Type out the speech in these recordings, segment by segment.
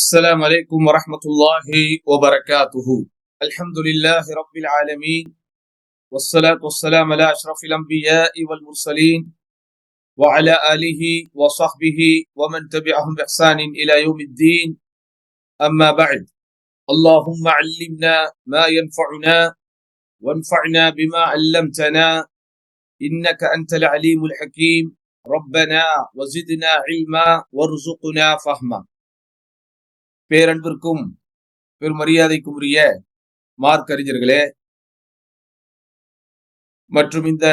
السلام عليكم ورحمة الله وبركاته. الحمد لله رب العالمين، والصلاة والسلام على أشرف الأنبياء والمرسلين وعلى آله وصحبه ومن تبعهم بإحسان إلى يوم الدين. أما بعد، اللهم علمنا ما ينفعنا وانفعنا بما علمتنا إنك أنت العليم الحكيم. ربنا وزدنا علما وارزقنا فهما. பேரன்பிற்கும் பெருமரியாதைக்கும் உரிய மார்க் அறிஞர்களே மற்றும் இந்த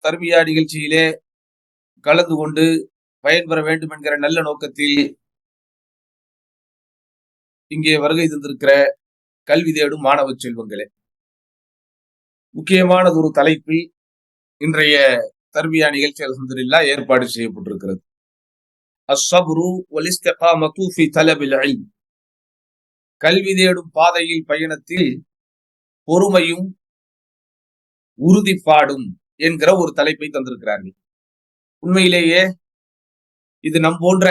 தர்பியா நிகழ்ச்சியிலே கலந்து கொண்டு பயன்பெற வேண்டும் என்கிற நல்ல நோக்கத்தில் இங்கே வருகை தந்திருக்கிற கல்வி தேடும் மாணவ செல்வங்களே, முக்கியமானது ஒரு தலைப்பில் இன்றைய தர்பியா நிகழ்ச்சி அல்ஹம்துலில்லாஹ் ஏற்பாடு செய்யப்பட்டிருக்கிறது. அஸ்ஸப்ரு வல் இஸ்திகாமத்து ஃபீ தலபில் இல்ம். கல்வி தேடும் பாதையில் பயணத்தில் பொறுமையும் உறுதிப்பாடும் என்கிற ஒரு தலைப்பை தந்திருக்கிறார்கள். உண்மையிலேயே இது நம் போன்ற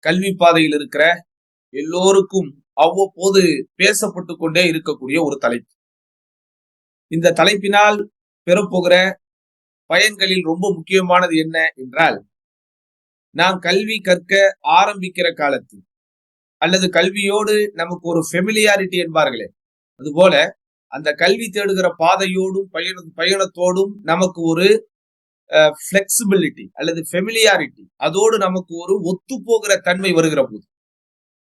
கல்வி பாதையில் இருக்கிற எல்லோருக்கும் அவ்வப்போது பேசப்பட்டு கொண்டே இருக்கக்கூடிய ஒரு தலைப்பு. இந்த தலைப்பினால் பெறப்போகிற பயன்களில் ரொம்ப முக்கியமானது என்ன என்றால், நாம் கல்வி கற்க ஆரம்பிக்கிற காலத்தில் அல்லது கல்வியோடு நமக்கு ஒரு ஃபெமிலியாரிட்டி என்பார்களே, அதுபோல அந்த கல்வி தேடுகிற பாதையோடும் பயணத்தோடும் நமக்கு ஒரு ஃபிளெக்சிபிலிட்டி அல்லது ஃபெமிலியாரிட்டி, அதோடு நமக்கு ஒரு ஒத்து போகிற தன்மை வருகிற போது.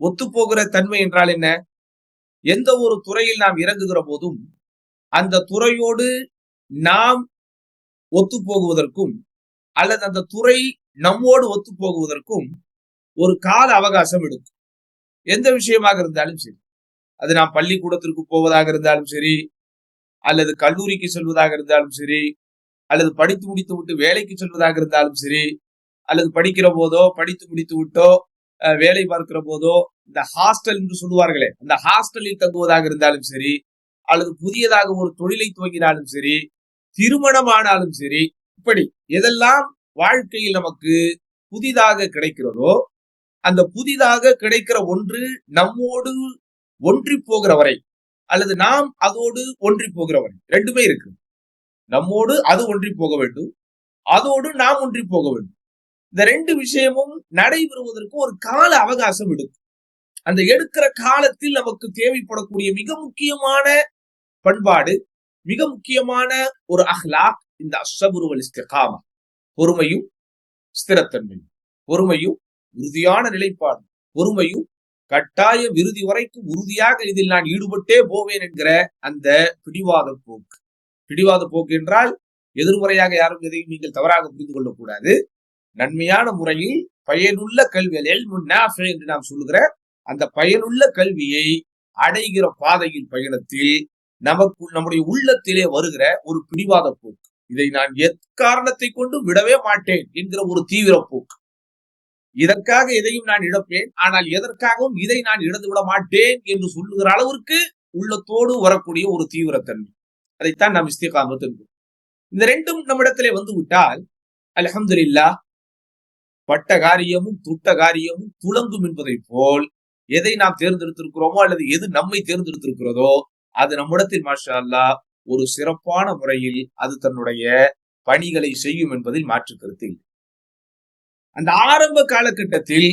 ஒத்து போகிற தன்மை என்றால் என்ன? எந்த ஒரு துறையில் நாம் இறங்குகிற போதும் அந்த துறையோடு நாம் ஒத்து போகுவதற்கும் அல்லது அந்த துறை நம்மோடு ஒத்து போகுவதற்கும் ஒரு கால அவகாசம் எடுக்கும். எந்த விஷயமாக இருந்தாலும் சரி, அது நாம் பள்ளிக்கூடத்திற்கு போவதாக இருந்தாலும் சரி, அல்லது கல்லூரிக்கு செல்வதாக இருந்தாலும் சரி, அல்லது படித்து முடித்து விட்டு வேலைக்கு செல்வதாக இருந்தாலும் சரி, அல்லது படிக்கிற போதோ படித்து முடித்து விட்டோ வேலை பார்க்கிற போதோ இந்த ஹாஸ்டல் என்று சொல்லுவார்களே, அந்த ஹாஸ்டலில் தங்குவதாக இருந்தாலும் சரி, அல்லது புதியதாக ஒரு தொழிலை துவங்கினாலும் சரி, திருமணமானாலும் சரி, இப்படி எதெல்லாம் வாழ்க்கையில் நமக்கு புதிதாக கிடைக்கிறதோ அந்த புதிதாக கிடைக்கிற ஒன்று நம்மோடு ஒன்றி போகிற வரை அல்லது நாம் அதோடு ஒன்றி போகிற வரை, ரெண்டுமே இருக்கு. நம்மோடு அது ஒன்றி போக வேண்டும், அதோடு நாம் ஒன்றி போக வேண்டும். இந்த ரெண்டு விஷயமும் நடைபெறுவதற்கு ஒரு கால அவகாசம் எடுக்கும். அந்த எடுக்கிற காலத்தில் நமக்கு தேவைப்படக்கூடிய மிக முக்கியமான பண்பாடு, மிக முக்கியமான ஒரு அஹ்லாக் இந்த அஸ்ஸப்ரு வல் இஸ்திகாமா, பொறுமையும் ஸ்திரத்தன்மையும், பொறுமையும் உறுதியான நிலைப்பாடு, பொறுமையும் கட்டாய விருதி வரைக்கும் உறுதியாக இதில் நான் ஈடுபட்டே போவேன் என்கிற அந்த பிடிவாத போக்கு. பிடிவாத போக்கு என்றால் எதிர்மறையாக யாரும் எதையும் நீங்கள் தவறாக புரிந்து கொள்ளக்கூடாது. நன்மையான முறையில் பயனுள்ள கல்வி என்று நாம் சொல்லுகிற அந்த பயனுள்ள கல்வியை அடைகிற பாதையில் பயணத்தில் நம்முடைய உள்ளத்திலே வருகிற ஒரு பிடிவாத போக்கு, இதை நான் எக்காரணத்தை கொண்டு விடவே மாட்டேன் என்கிற ஒரு தீவிர போக்கு. இதற்காக எதையும் நான் இழப்பேன், ஆனால் எதற்காகவும் இதை நான் இழந்து விட மாட்டேன் என்று சொல்லுகிற அளவிற்கு உள்ளத்தோடு வரக்கூடிய ஒரு தீவிரத்தன்மை, அதைத்தான் நாம் இஸ்திகாமத் என்கிறோம். இந்த ரெண்டும் நம்மிடத்திலே வந்து விட்டால் அல்ஹம்துலில்லாஹ் பட்ட காரியமும் துட்ட காரியமும் துளங்கும் என்பதை போல் எதை நாம் தேர்ந்தெடுத்திருக்கிறோமோ அல்லது எது நம்மை தேர்ந்தெடுத்திருக்கிறதோ அது நம்மிடத்தில் மாஷா அல்லாஹ் ஒரு சிறப்பான முறையில் அது தன்னுடைய பணிகளை செய்யும் என்பதில் மாற்று கருத்து இல்லை. அந்த ஆரம்ப காலகட்டத்தில்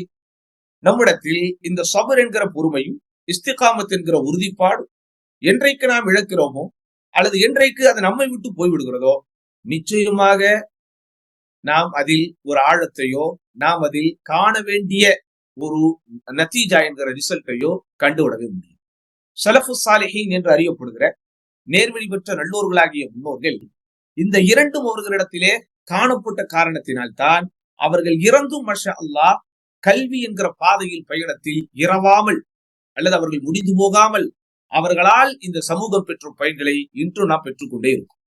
நம்மிடத்தில் இந்த சபர் என்கிற பொறுமையும் இஸ்திகாமத் என்கிற உறுதிப்பாடு என்றைக்கு நாம் இழக்கிறோமோ அல்லது என்றைக்கு அது நம்மை விட்டு போய்விடுகிறதோ நிச்சயமாக நாம் அதில் ஒரு ஆழத்தையோ நாம் அதில் காண வேண்டிய ஒரு நத்தீஜா என்கிற ரிசல்ட்டையோ கண்டுவிடவே முடியும். ஸலஃபு ஸாலிஹீன் என்று அறியப்படுகிற நேர்வழி பெற்ற நல்லோர்களாகிய முன்னோர்கள் இந்த இரண்டும் அவர்களிடத்திலே காணப்பட்ட காரணத்தினால்தான் அவர்கள் இறந்தும் மாஷா அல்லாஹ் கல்வி என்கிற பாதையில் பயணத்தில் இரவாமல் அல்லது அவர்கள் முடிந்து போகாமல் அவர்களால் இந்த சமூகம் பெற்ற பயன்களை இன்று நாம் பெற்றுக்கொண்டே இருக்கும்.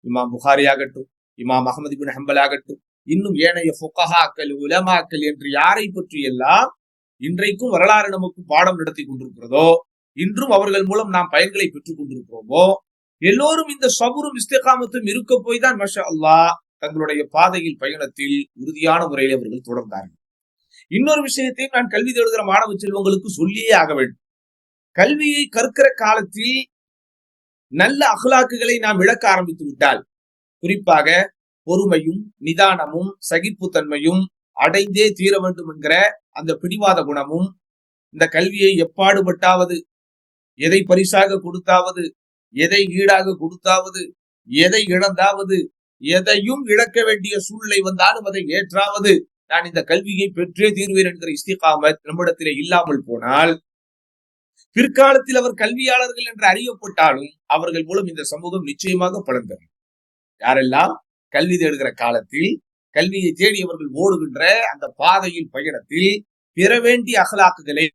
இமாம் புகாரி ஆகட்டும், இமாம் அஹ்மது இப்னு ஹம்பல் ஆகட்டும், இன்னும் ஏனைய ஃபுகஹாக்கள் உலமாக்கள் என்று யாரை பற்றி எல்லாம் இன்றைக்கும் வரலாறு நமக்கு பாடம் நடத்தி கொண்டிருக்கிறதோ, இன்றும் அவர்கள் மூலம் நாம் பயன்களை பெற்றுக் கொண்டிருக்கிறோமோ, எல்லோரும் இந்த சபுரும் இஸ்திகாமத்தும் இருக்க போய் தான் மாஷா அல்லாஹ் தங்களுடைய பாதையில் பயணத்தில் உறுதியான முறையில் அவர்கள் தொடர்ந்தார்கள். இன்னொரு விஷயத்தையும் நான் கல்வி தேடுகிற மாணவ செல்வங்களுக்கு சொல்லியே ஆக வேண்டும். கல்வியை கற்கிற காலத்தில் நல்ல அகலாக்குகளை நாம் இழக்க ஆரம்பித்து விட்டால், குறிப்பாக பொறுமையும் நிதானமும் சகிப்புத்தன்மையும் அடைந்தே தீர வேண்டும் என்கிற அந்த பிடிவாத குணமும், இந்த கல்வியை எப்பாடுபட்டாவது, எதை பரிசாக கொடுத்தாவது, எதை ஈடாக கொடுத்தாவது, எதை இழந்தாவது, எதையும் இழக்க வேண்டிய சூழ்நிலை வந்தாலும் அதை ஏற்றாவது நான் இந்த கல்வியை பெற்றே தீர்வேன் என்கிற இஸ்திகாமத் நம்மிடத்திலே இல்லாமல் போனால், பிற்காலத்தில் அவர் கல்வியாளர்கள் என்று அறியப்பட்டாலும் அவர்கள் மூலம் இந்த சமூகம் நிச்சயமாக பலன் தரும். யாரெல்லாம் கல்வி தேடுகிற காலத்தில் கல்வியை தேடி அவர்கள் ஓடுகின்ற அந்த பாதையில் பயணத்தில் பெற வேண்டிய அகலாக்குகளை,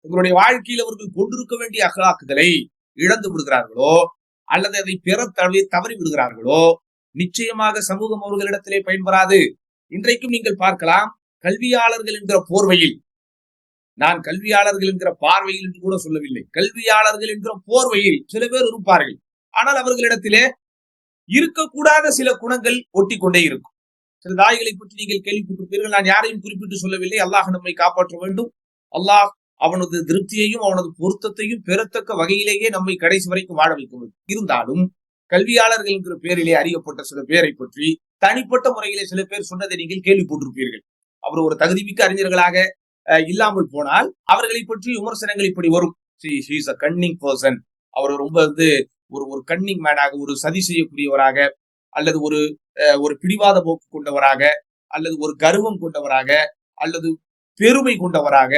உங்களுடைய வாழ்க்கையில் அவர்கள் கொண்டிருக்க வேண்டிய அகலாக்குகளை இழந்து விடுகிறார்களோ அல்லது அதை பெற தவறி விடுகிறார்களோ, நிச்சயமாக சமூகம் அவர்களிடத்திலே பயன்பெறாது. இன்றைக்கும் நீங்கள் பார்க்கலாம், கல்வியாளர்கள் என்கிற போர்வையில், நான் கல்வியாளர்கள் என்கிற பார்வையில் என்று கூட சொல்லவில்லை, கல்வியாளர்கள் என்கிற போர்வையில் சில பேர் இருப்பார்கள். ஆனால் அவர்களிடத்திலே இருக்கக்கூடாத சில குணங்கள் ஒட்டி கொண்டே இருக்கும். சில தாய்களை பற்றி நீங்கள் கேள்விப்பட்டிருப்பீர்கள். நான் யாரையும் குறிப்பிட்டு சொல்லவில்லை. அல்லாஹ் நம்மை காப்பாற்ற வேண்டும். அல்லாஹ் அவனது திருப்தியையும் அவனது பொருத்தத்தையும் பெறத்தக்க வகையிலேயே நம்மை கடைசி வரைக்கும் வாழ வைக்க வேண்டும். இருந்தாலும் கல்வியாளர்கள் என்கிற பேரிலே அறியப்பட்ட சில பேரை பற்றி தனிப்பட்ட முறையிலே சில பேர் சொன்னதை நீங்கள் கேள்விப்பட்டிருப்பீர்கள். அவர் ஒரு தகுதிமிக்க அறிஞர்களாக இல்லாமல் போனால் அவர்களை பற்றி விமர்சனங்கள் இப்படி வரும். கன்னிங் பர்சன், அவர் ரொம்ப ஒரு கன்னிங் மேனாக, ஒரு சதி செய்யக்கூடியவராக, அல்லது ஒரு பிடிவாத போக்கு கொண்டவராக, அல்லது ஒரு கர்வம் கொண்டவராக, அல்லது பெருமை கொண்டவராக,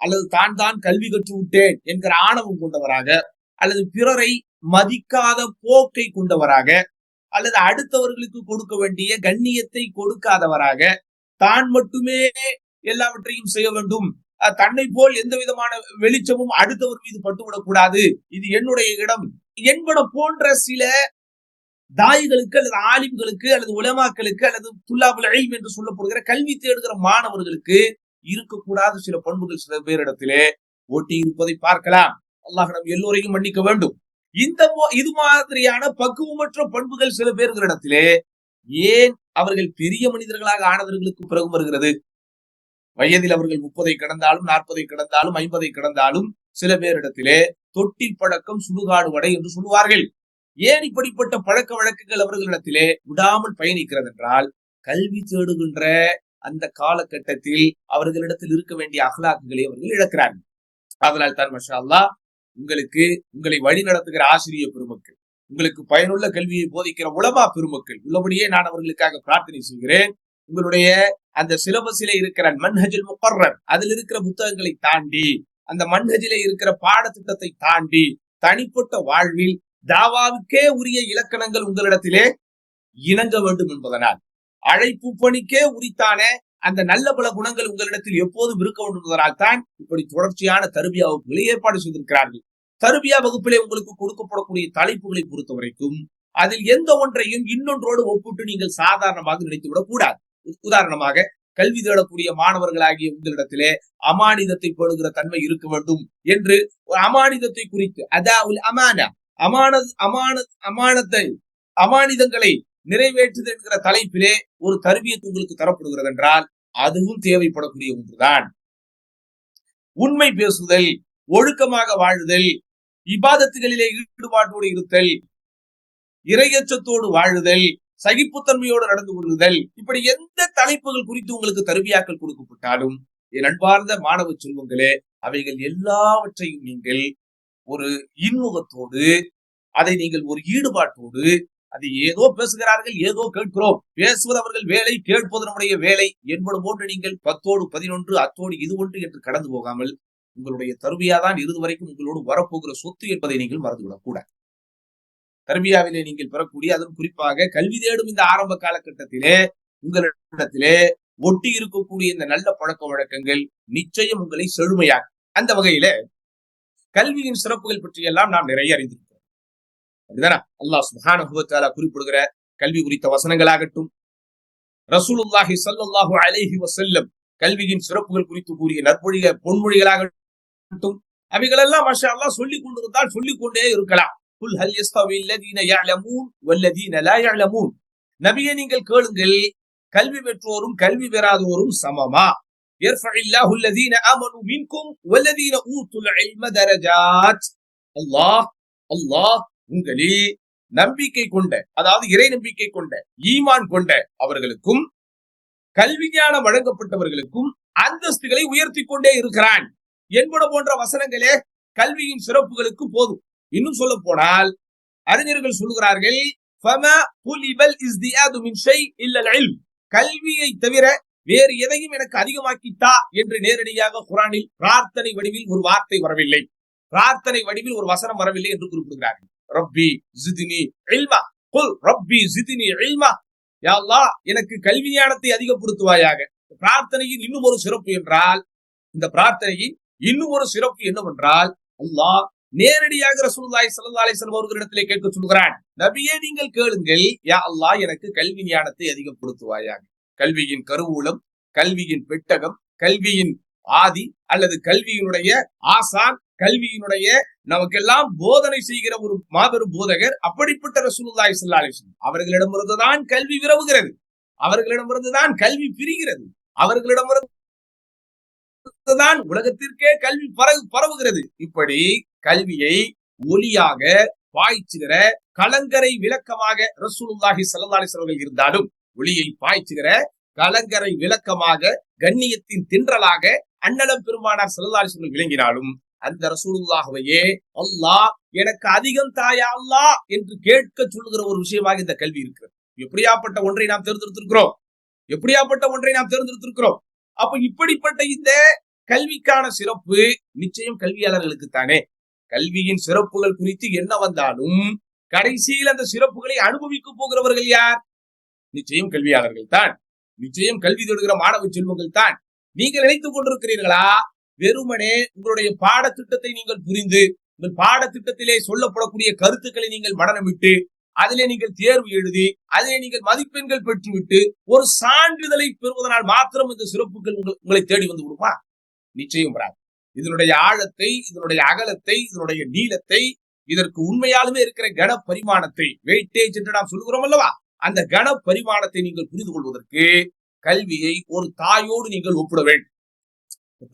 அல்லது தான் கல்வி கற்று விட்டேன் என்கிற ஆணவம் கொண்டவராக, அல்லது பிறரை மதிக்காத போக்கை கொண்டவராக, அல்லது அடுத்தவர்களுக்கு கொடுக்க வேண்டிய கண்ணியத்தை கொடுக்காதவராக, தான் மட்டுமே எல்லாவற்றையும் செய்ய வேண்டும், தன்னை போல் எந்த விதமான வெளிச்சமும் அடுத்தவர் மீது பட்டுவிடக் கூடாது, இது என்னுடைய இடம் என்பன போன்ற சில தாய்களுக்கு அல்லது ஆலிம்களுக்கு அல்லது உலமாக்களுக்கு அல்லது துல்லாபுல் இல்ம் என்று சொல்லப்படுகிற கல்வி தேடுகிற மாணவர்களுக்கு இருக்கக்கூடாத சில பண்புகள் சில பேரிடத்திலே ஒட்டி இருப்பதை பார்க்கலாம். அல்லாஹ் நம் எல்லோரையும் மன்னிக்க வேண்டும். இது மாதிரியான பக்குவமற்ற பண்புகள் சில பேர்களிடத்திலே ஏன் அவர்கள் பெரிய மனிதர்களாக ஆனவர்களுக்கு பிறகு வருகிறது? வயதில் அவர்கள் 30 கடந்தாலும் 40 கடந்தாலும் 50 கடந்தாலும் சில பேரிடத்திலே தொட்டில் பழக்கம் சுடுகாடு வடை என்று சொல்லுவார்கள். ஏன் இப்படிப்பட்ட பழக்க வழக்குகள் அவர்களிடத்திலே விடாமல் பயணிக்கிறது என்றால், கல்வி தேடுகின்ற அந்த காலகட்டத்தில் அவர்களிடத்தில் இருக்க வேண்டிய அகலாக்குகளை அவர்கள் இழக்கிறார்கள். அதனால் தான் மாஷா அல்லாஹ் உங்களை வழி நடத்துகிற ஆசிரியர் பெருமக்கள், உங்களுக்கு பயனுள்ள கல்வியை போதிக்கிற உலமா பெருமக்கள் உள்ளபடியே நான் அவர்களுக்காக பிரார்த்தனை செய்கிறேன். உங்களுடைய அந்த சிலபஸிலே இருக்கிற மன்ஹஜுல் முகர்ரர், அதில் இருக்கிற புத்தகங்களை தாண்டி, அந்த மன்ஹஜிலே இருக்கிற பாடத்திட்டத்தை தாண்டி தனிப்பட்ட வாழ்வில் தாவாவுக்கே உரிய இலக்கணங்கள் உங்களிடத்திலே இணங்க வேண்டும் என்பதனால், அழைப்பு பணிக்கே உரித்தான அந்த நல்ல பல குணங்கள் உங்களிடத்தில் எப்போதும் இருக்க வேண்டும் என்பதனால் தான் இப்படி தொடர்ச்சியான தர்பியா வகுப்புகளை ஏற்பாடு செய்திருக்கிறார்கள். தர்பியா வகுப்பிலே உங்களுக்கு கொடுக்கப்படக்கூடிய தலைப்புகளை பொறுத்த வரைக்கும் அதில் எந்த ஒன்றையும் இன்னொன்றோடு ஒப்பிட்டு நீங்கள் சாதாரணமாக நினைத்துவிடக் கூடாது. உதாரணமாக, கல்வி தேடக்கூடிய மாணவர்களாகிய உங்களிடத்திலே அமானிதத்தை பேணுகிற தன்மை இருக்க வேண்டும் என்று ஒரு அமானிதத்தை குறித்து, அதாவுல் அமானா, அமானிதங்களை நிறைவேற்றுது என்கிற தலைப்பிலே ஒரு தர்பியத் உங்களுக்கு தரப்படுகிறது என்றால் அதுவும் தேவைப்படக்கூடிய ஒன்றுதான். உண்மை பேசுதல், ஒழுக்கமாக வாழுதல், இபாதத்துகளிலே ஈடுபாட்டோடு இருத்தல், இறையச்சத்தோடு வாழுதல், சகிப்புத்தன்மையோடு நடந்து கொள்ளுதல், இப்படி எந்த தலைப்புகள் குறித்து உங்களுக்கு தர்பியாக்கள் கொடுக்கப்பட்டாலும் என் அன்பார்ந்த மாணவ செல்வங்களே, அவைகள் எல்லாவற்றையும் நீங்கள் ஒரு இன்முகத்தோடு, அதை நீங்கள் ஒரு ஈடுபாட்டோடு, அது ஏதோ பேசுகிறார்கள், ஏதோ கேட்கிறோம், பேசுவது அவர்கள் வேலை, கேட்பது நம்முடைய வேலை என்பது போன்று நீங்கள் 10ஓடு 11 அத்தோடு இது ஒன்று என்று கடந்து போகாமல், உங்களுடைய தர்பியாதான் இறுதி வரைக்கும் உங்களோடு வரப்போகிற சொத்து என்பதை நீங்கள் மறந்துவிடக் கூடாது. தர்பியாவிலே நீங்கள் பெறக்கூடிய, அதுவும் குறிப்பாக கல்வி தேடும் இந்த ஆரம்ப காலகட்டத்திலே உங்களிடத்திலே ஒட்டி இருக்கக்கூடிய இந்த நல்ல பழக்க வழக்கங்கள் நிச்சயம் உங்களை செழுமையாக. அந்த வகையில கல்வியின் சிறப்புகள் பற்றியெல்லாம் நாம் நிறைய அறிந்திருக்கிறோம். அப்படிதானே? அல்லாஹ் சுப்ஹானஹு வ தஆலா குறிப்பிடுகிற கல்வி குறித்த வசனங்களாகட்டும், ரசூலுல்லாஹி ஸல்லல்லாஹு அலைஹி வஸல்லம் கல்வியின் சிறப்புகள் குறித்து கூறிய பொன்மொழிகளாகட்டும், அவைகளெல்லாம் மாஷா அல்லாஹ் சொல்லிக் கொண்டிருந்தால் சொல்லிக் கொண்டே இருக்கலாம். குல் ஹல் யஸ்தவி அல்லதீன யஅலமூன் வல்லதீன லா யஅலமூன், நபியே நீங்கள் கேளுங்கள், கல்வி பெற்றோரும் கல்வி பெறாதோரும் சமமா? யர்ஃபஇல்லாஹு அல்லதீன ஆமனு மின்கும் வல்லதீன ஊத்துல் இல்ம தரஜாத். அல்லாஹ் அல்லாஹ் உங்களில் நம்பிக்கை கொண்ட, அதாவது இறை நம்பிக்கை கொண்ட, ஈமான் கொண்ட அவர்களுக்கும் கல்வி ஞானம் வழங்கப்பட்டவர்களுக்கும் அந்தஸ்துகளை உயர்த்தி கொண்டே இருக்கிறான் என்பன போன்ற வசனங்களே கல்வியின் சிறப்புகளுக்கு போதும். இன்னும் சொல்ல போனால் அறிஞர்கள் சொல்லுகிறார்கள், கல்வியை தவிர வேறு எதையும் எனக்கு அதிகமாக்கித்தா என்று நேரடியாக குர்ஆனில் பிரார்த்தனை வடிவில் ஒரு வார்த்தை வரவில்லை, பிரார்த்தனை வடிவில் ஒரு வசனம் வரவில்லை என்று குறிப்பிடுகிறார்கள். ரப்பி ஜித்னி இல்மா, குல் ரப்பி ஜித்னி இல்மா, யா அல்லாஹ் எனக்கு கல்வி ஞானத்தை அதிகப்படுத்துவாயாக. பிரார்த்தனையின் இன்னும் ஒரு சிறப்பு என்றால், இந்த பிரார்த்தனையின் இன்னும் ஒரு சிறப்பு என்னவென்றால், அல்லாஹ் நேரடியாக ரசூலுல்லாஹி ஸல்லல்லாஹு அலைஹி வஸல்லம் அவர்களிடத்திலே கேட்க சொல்கிறான், நபியே நீங்கள் கேளுங்கள், யா அல்லாஹ் எனக்கு கல்வி ஞானத்தை அதிகப்படுத்துவாயாக. கல்வியின் கருவூலம், கல்வியின் பெட்டகம், கல்வியின் ஆதி அல்லது கல்வியினுடைய ஆசான், கல்வியினுடைய நமக்கெல்லாம் போதனை செய்கிற ஒரு மாபெரும் போதகர் அப்படிப்பட்ட ரசூலுல்லாஹி ஸல்லல்லாஹு அலைஹி வஸல்லம் அவர்களிடமிருந்துதான் கல்வி விரவுகிறது, அவர்களிடமிருந்துதான் கல்வி பிரிகிறது, அவர்களிடமிருந்துதான் உலகத்திற்கே கல்வி பரவுகிறது. இப்படி கல்வியை ஒளியாக பாய்ச்சுகிற கலங்கரை விளக்கமாக ரசூலுல்லாஹி ஸல்லல்லாஹு அலைஹி வஸல்லம் இருந்தாலும், ஒளியை பாய்ச்சுகிற கலங்கரை விளக்கமாக கண்ணியத்தின் தின்றலாக அண்ணலம் பெருமானார் ஸல்லல்லாஹு அலைஹி வஸல்லம் விளங்கினாலும், அந்த ரசூலுல்லாஹ்வையே அல்லாஹ் எனக்கு அதிகம் தாயா அல்லாஹ் என்று கேட்க சொல்லுகிற ஒரு விஷயமாக இந்த கல்வி இருக்கிறது. எப்படியாப்பட்ட ஒன்றை நாம் தேர்ந்தெடுத்திருக்கிறோம், எப்படியாப்பட்ட ஒன்றை நாம் தேர்ந்தெடுத்திருக்கிறோம். அப்ப இப்படிப்பட்ட இந்த கல்விக்கான சிறப்பு நிச்சயம் கல்வியாளர்களுக்கு தானே. கல்வியின் சிறப்புகள் குறித்து என்ன வந்தாலும் கடைசியில் அந்த சிறப்புகளை அனுபவிக்க போகிறவர்கள் யார்? நிச்சயம் கல்வியாளர்கள் தான், நிச்சயம் கல்வி தேடுகிற மாணவ செல்வங்கள் தான். நீங்கள் நினைத்துக் கொண்டிருக்கிறீர்களா, வெறுமனே உங்களுடைய பாடத்திட்டத்தை நீங்கள் புரிந்து, உங்கள் பாடத்திட்டத்திலே சொல்லப்படக்கூடிய கருத்துக்களை நீங்கள் மனனமிட்டு, அதிலே நீங்கள் தேர்வு எழுதி, அதிலே நீங்கள் மதிப்பெண்கள் பெற்றுவிட்டு ஒரு சான்றிதழை பெறுவதனால் மாத்திரம் இந்த சிறப்புகள் உங்களை தேடி வந்து விடுமா? நிச்சயம் வராது. இதனுடைய ஆழத்தை, இதனுடைய அகலத்தை, இதனுடைய நீளத்தை, இதற்கு உண்மையாலுமே இருக்கிற கன பரிமாணத்தை, வெயிட்டேஜ் என்று நாம் சொல்லுகிறோம் அல்லவா, அந்த கன பரிமாணத்தை நீங்கள் புரிந்து கொள்வதற்கு கல்வியை ஒரு தாயோடு நீங்கள் ஒப்பிட வேண்டும்.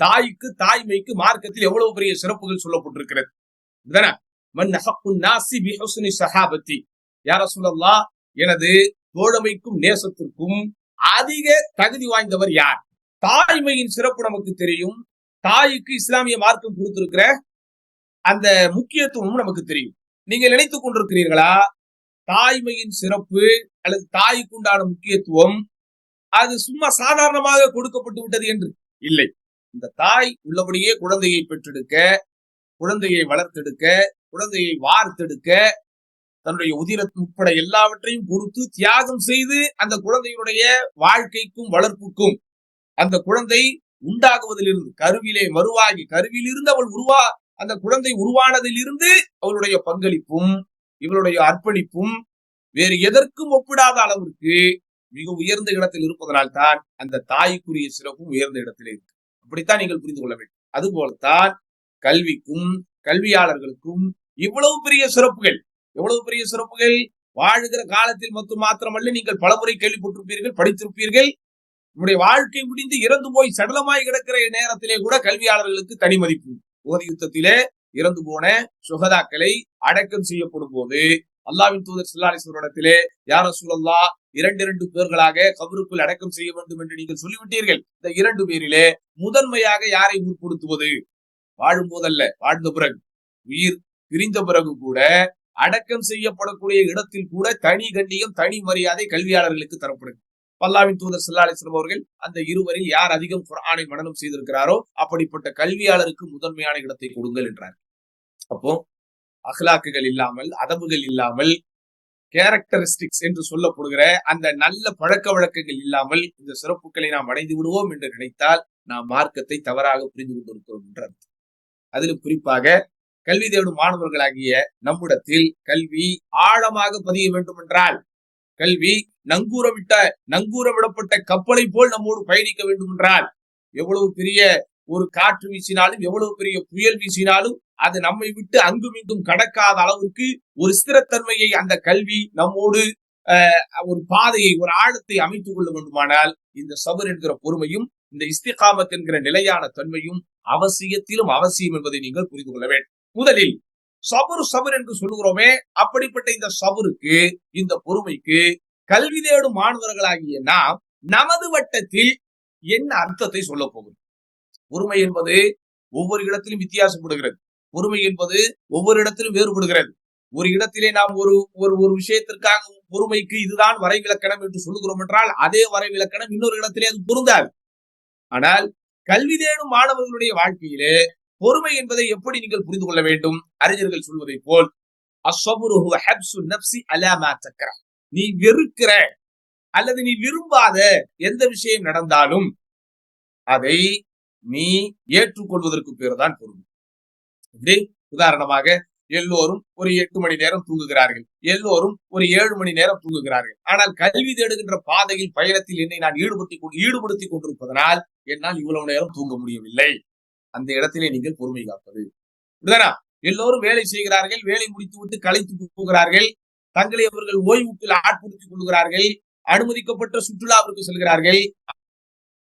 தாய்க்கு, தாய்மைக்கு மார்க்கத்தில் எவ்வளவு பெரிய சிறப்புகள் சொல்லப்பட்டிருக்கிறது. யா ரசூலல்லாஹ், எனது தோழமைக்கும் நேசத்திற்கும் அதிக தகுதி வாய்ந்தவர் யார்? தாய்மையின் சிறப்பு நமக்கு தெரியும், தாய்க்கு இஸ்லாமிய மார்க்கம் கொடுத்திருக்கிற அந்த முக்கியத்துவம் நமக்கு தெரியும். நீங்கள் நினைத்துக் கொண்டிருக்கிறீர்களா, தாய்மையின் சிறப்பு அல்லது தாய்க்கு உண்டான முக்கியத்துவம் அது சும்மா சாதாரணமாக கொடுக்கப்பட்டு விட்டது என்று? இல்லை. இந்த தாய் உள்ளபடியே குழந்தையை பெற்றெடுக்க, குழந்தையை வளர்த்தெடுக்க, குழந்தையை வார்த்தெடுக்க, தன்னுடைய உதிரத்து உட்பட எல்லாவற்றையும் பொறுத்து தியாகம் செய்து அந்த குழந்தையுடைய வாழ்க்கைக்கும் வளர்ப்புக்கும், அந்த குழந்தை உண்டாகுவதிலிருந்து, கருவிலே மறுவாகி கருவிலிருந்து அவள் அந்த குழந்தை உருவானதிலிருந்து அவளுடைய பங்களிப்பும் இவளுடைய அர்ப்பணிப்பும் வேறு எதற்கும் ஒப்பிடாத அளவிற்கு மிக உயர்ந்த இடத்தில் இருப்பதனால் தான் அந்த தாய்க்குரிய சிறப்பும் உயர்ந்த இடத்திலே இருக்கு. அப்படித்தான் நீங்கள் புரிந்து கொள்ள வேண்டும். அதுபோலத்தான் கல்விக்கும் கல்வியாளர்களுக்கும் இவ்வளவு பெரிய சிறப்புகள், எவ்வளவு பெரிய சிறப்புகள். வாழுகிற காலத்தில் மட்டும் மாத்திரமல்ல, நீங்கள் பலமுறை கேள்விப்பட்டிருப்பீர்கள், படித்திருப்பீர்கள். நம்முடைய வாழ்க்கை முடிந்து இறந்து போய் சடலமாய் கிடக்கிற நேரத்திலே கூட கல்வியாளர்களுக்கு தனி மதிப்பு. உஹது யுத்தத்திலே இறந்து போன சுஹதாக்களை அடக்கம் செய்யப்படும் போது அல்லாஹ்வின் தூதர் ஸல்லல்லாஹு அலைஹி வஸல்லம் இடத்திலே, யா ரசூலல்லாஹ், இரண்டு பேர்களாக கபருக்குள் அடக்கம் செய்ய வேண்டும் என்று நீங்கள் சொல்லிவிட்டீர்கள். இந்த 2 பேரிலே முதன்மையாக யாரை முற்படுத்துவது? வாழும் போதல்ல, வாழ்ந்த பிறகு, உயிர் பிரிந்த பிறகு கூட அடக்கம் செய்யப்படக்கூடிய இடத்தில் கூட தனி கண்ணியம், தனி மரியாதை கல்வியாளர்களுக்கு தரப்படுது. அல்லாஹ்வின் தூதர் ஸல்லல்லாஹு அலைஹி வஸல்லம் அவர்கள் அந்த இருவரில் யார் அதிகம் குர்ஆனை மனனம் செய்திருக்கிறாரோ அப்படிப்பட்ட கல்வியாளருக்கு முதன்மையான இடத்தை கொடுங்கள் என்றார். அப்போ அஹ்லாக்குகள் இல்லாமல், அதபுகள் இல்லாமல், கேரக்டரிஸ்டிக்ஸ் என்று சொல்லப்படுகிற அந்த நல்ல பழக்க வழக்கங்கள் இல்லாமல் இந்த சிறப்புகளை நாம் அடைந்து விடுவோம் என்று நினைத்தால் நாம் மார்க்கத்தை தவறாக புரிந்து கொண்டிருக்கிறோம் என்றார். அதிலும் குறிப்பாக கல்வி தேடும் மாணவர்களாகிய நம்மிடத்தில் கல்வி ஆழமாக பதிய வேண்டும் என்றால், கல்வி நங்கூரமிடப்பட்ட கப்பலை போல் நம்மோடு பயணிக்க வேண்டும் என்றால், எவ்வளவு பெரிய ஒரு காற்று வீசினாலும், எவ்வளவு பெரிய புயல் வீசினாலும் அது நம்மை விட்டு அங்கும் இங்கும் கடக்காத அளவுக்கு ஒரு ஸ்திரத்தன்மையை அந்த கல்வி நம்மோடு ஒரு பாதையை, ஒரு ஆழத்தை அமைத்துக் கொள்ள வேண்டுமானால் இந்த சபர் என்கிற பொறுமையும் இந்த இஸ்திகாமத் என்கிற நிலையான தன்மையும் அவசியத்திலும் அவசியம் என்பதை நீங்கள் புரிந்து கொள்ள வேண்டும். முதலில் சபர் என்று சொல்லுகிறோமே, அப்படிப்பட்ட இந்த சபருக்கு, இந்த பொறுமைக்கு கல்வி தேடும் மாணவர்களாகிய நாம் நமது வட்டத்தில் என்ன அர்த்தத்தை சொல்ல போகிறோம்? பொறுமை என்பது ஒவ்வொரு இடத்திலும் வித்தியாசப்படுகிறது. பொறுமை என்பது ஒவ்வொரு இடத்திலும் வேறுபடுகிறது. ஒரு இடத்திலே நாம் ஒரு ஒரு விஷயத்திற்காக பொறுமைக்கு இதுதான் வரைவிலக்கணம் என்று சொல்லுகிறோம் என்றால் அதே வரைவிலக்கணம் இன்னொரு இடத்திலே அது பொருந்தாது. ஆனால் கல்வி தேடும் மாணவர்களுடைய வாழ்க்கையிலே பொறுமை என்பதை எப்படி நீங்கள் புரிந்து கொள்ள வேண்டும்? அறிஞர்கள் சொல்வதை போல் நீ வெறுக்கிற அல்லது நீ விரும்பாத எந்த விஷயம் நடந்தாலும் அதை நீ ஏற்றுக்கொள்வதற்கு பேர் தான் பொறுமை. உதாரணமாக எல்லோரும் ஒரு 8 மணி நேரம் தூங்குகிறார்கள், எல்லோரும் ஒரு 7 மணி நேரம் தூங்குகிறார்கள். ஆனால் கல்வி தேடுகின்ற பாதையில் பயணத்தில் என்னை நான் ஈடுபடுத்திக் கொண்டிருப்பதனால் என்னால் இவ்வளவு நேரம் தூங்க முடியவில்லை. அந்த இடத்திலே நீங்கள் பொறுமை காப்பது. எல்லோரும் வேலை செய்கிறார்கள், வேலை முடித்துவிட்டு களைத்து போகிறார்கள், தங்களை அவர்கள் ஓய்வுக்கு ஆட்படுத்திக் கொள்கிறார்கள், அனுமதிக்கப்பட்ட சுற்றுலாவிற்கு செல்கிறார்கள்,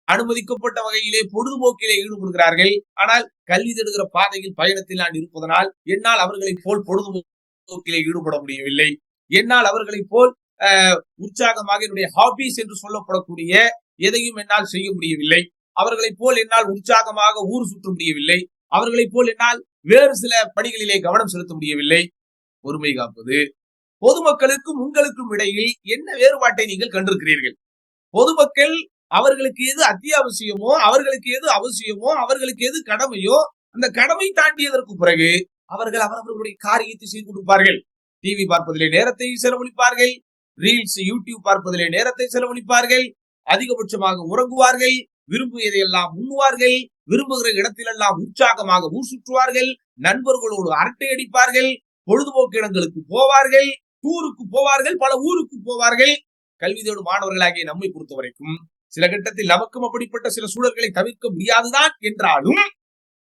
அனுமதிக்கப்பட்ட வகையிலே பொழுதுபோக்கிலே ஈடுபடுகிறார்கள். ஆனால் கல்வி தேடுகிற பாதையில் பயணத்தில் நான் இருப்பதனால் என்னால் அவர்களை போல் பொழுதுபோக்கிலே ஈடுபட முடியவில்லை. என்னால் அவர்களை போல் உற்சாகமாக என்னுடைய ஹாபிஸ் என்று சொல்லப்படக்கூடிய எதையும் என்னால் செய்ய முடியவில்லை. அவர்களை போல் என்னால் உற்சாகமாக ஊர் சுற்ற முடியவில்லை. அவர்களை போல் என்னால் வேறு சில பணிகளிலே கவனம் செலுத்த முடியவில்லை. பொறுமை காப்பது. பொதுமக்களுக்கும் உங்களுக்கும் இடையில் என்ன வேறுபாட்டை நீங்கள் கண்டிருக்கிறீர்கள்? பொதுமக்கள் அவர்களுக்கு எது அத்தியாவசியமோ, அவர்களுக்கு எது அவசியமோ, அவர்களுக்கு எது கடமையோ, அந்த கடமை தாண்டியதற்கு பிறகு அவர்கள் அவர்களுடைய காரியத்தை செய்து கொடுப்பார்கள். டிவி பார்ப்பதிலே நேரத்தை செலவழிப்பார்கள், ரீல்ஸ் யூடியூப் பார்ப்பதிலே நேரத்தை செலவழிப்பார்கள், அதிகபட்சமாக உறங்குவார்கள், விரும்பியதையெல்லாம் உண்ணுவார்கள், விரும்புகிற இடத்திலெல்லாம் உற்சாகமாக ஊர் சுற்றுவார்கள், நண்பர்களோடு அரட்டை அடிப்பார்கள், பொழுதுபோக்கு இடங்களுக்கு போவார்கள், டூருக்கு போவார்கள், பல ஊருக்கு போவார்கள். கல்வி தேடும் மாணவர்களாகிய நம்மை பொறுத்த வரைக்கும் சில கட்டத்தில் நமக்கும் அப்படிப்பட்ட சில சூழல்களை தவிர்க்க முடியாதுதான் என்றாலும்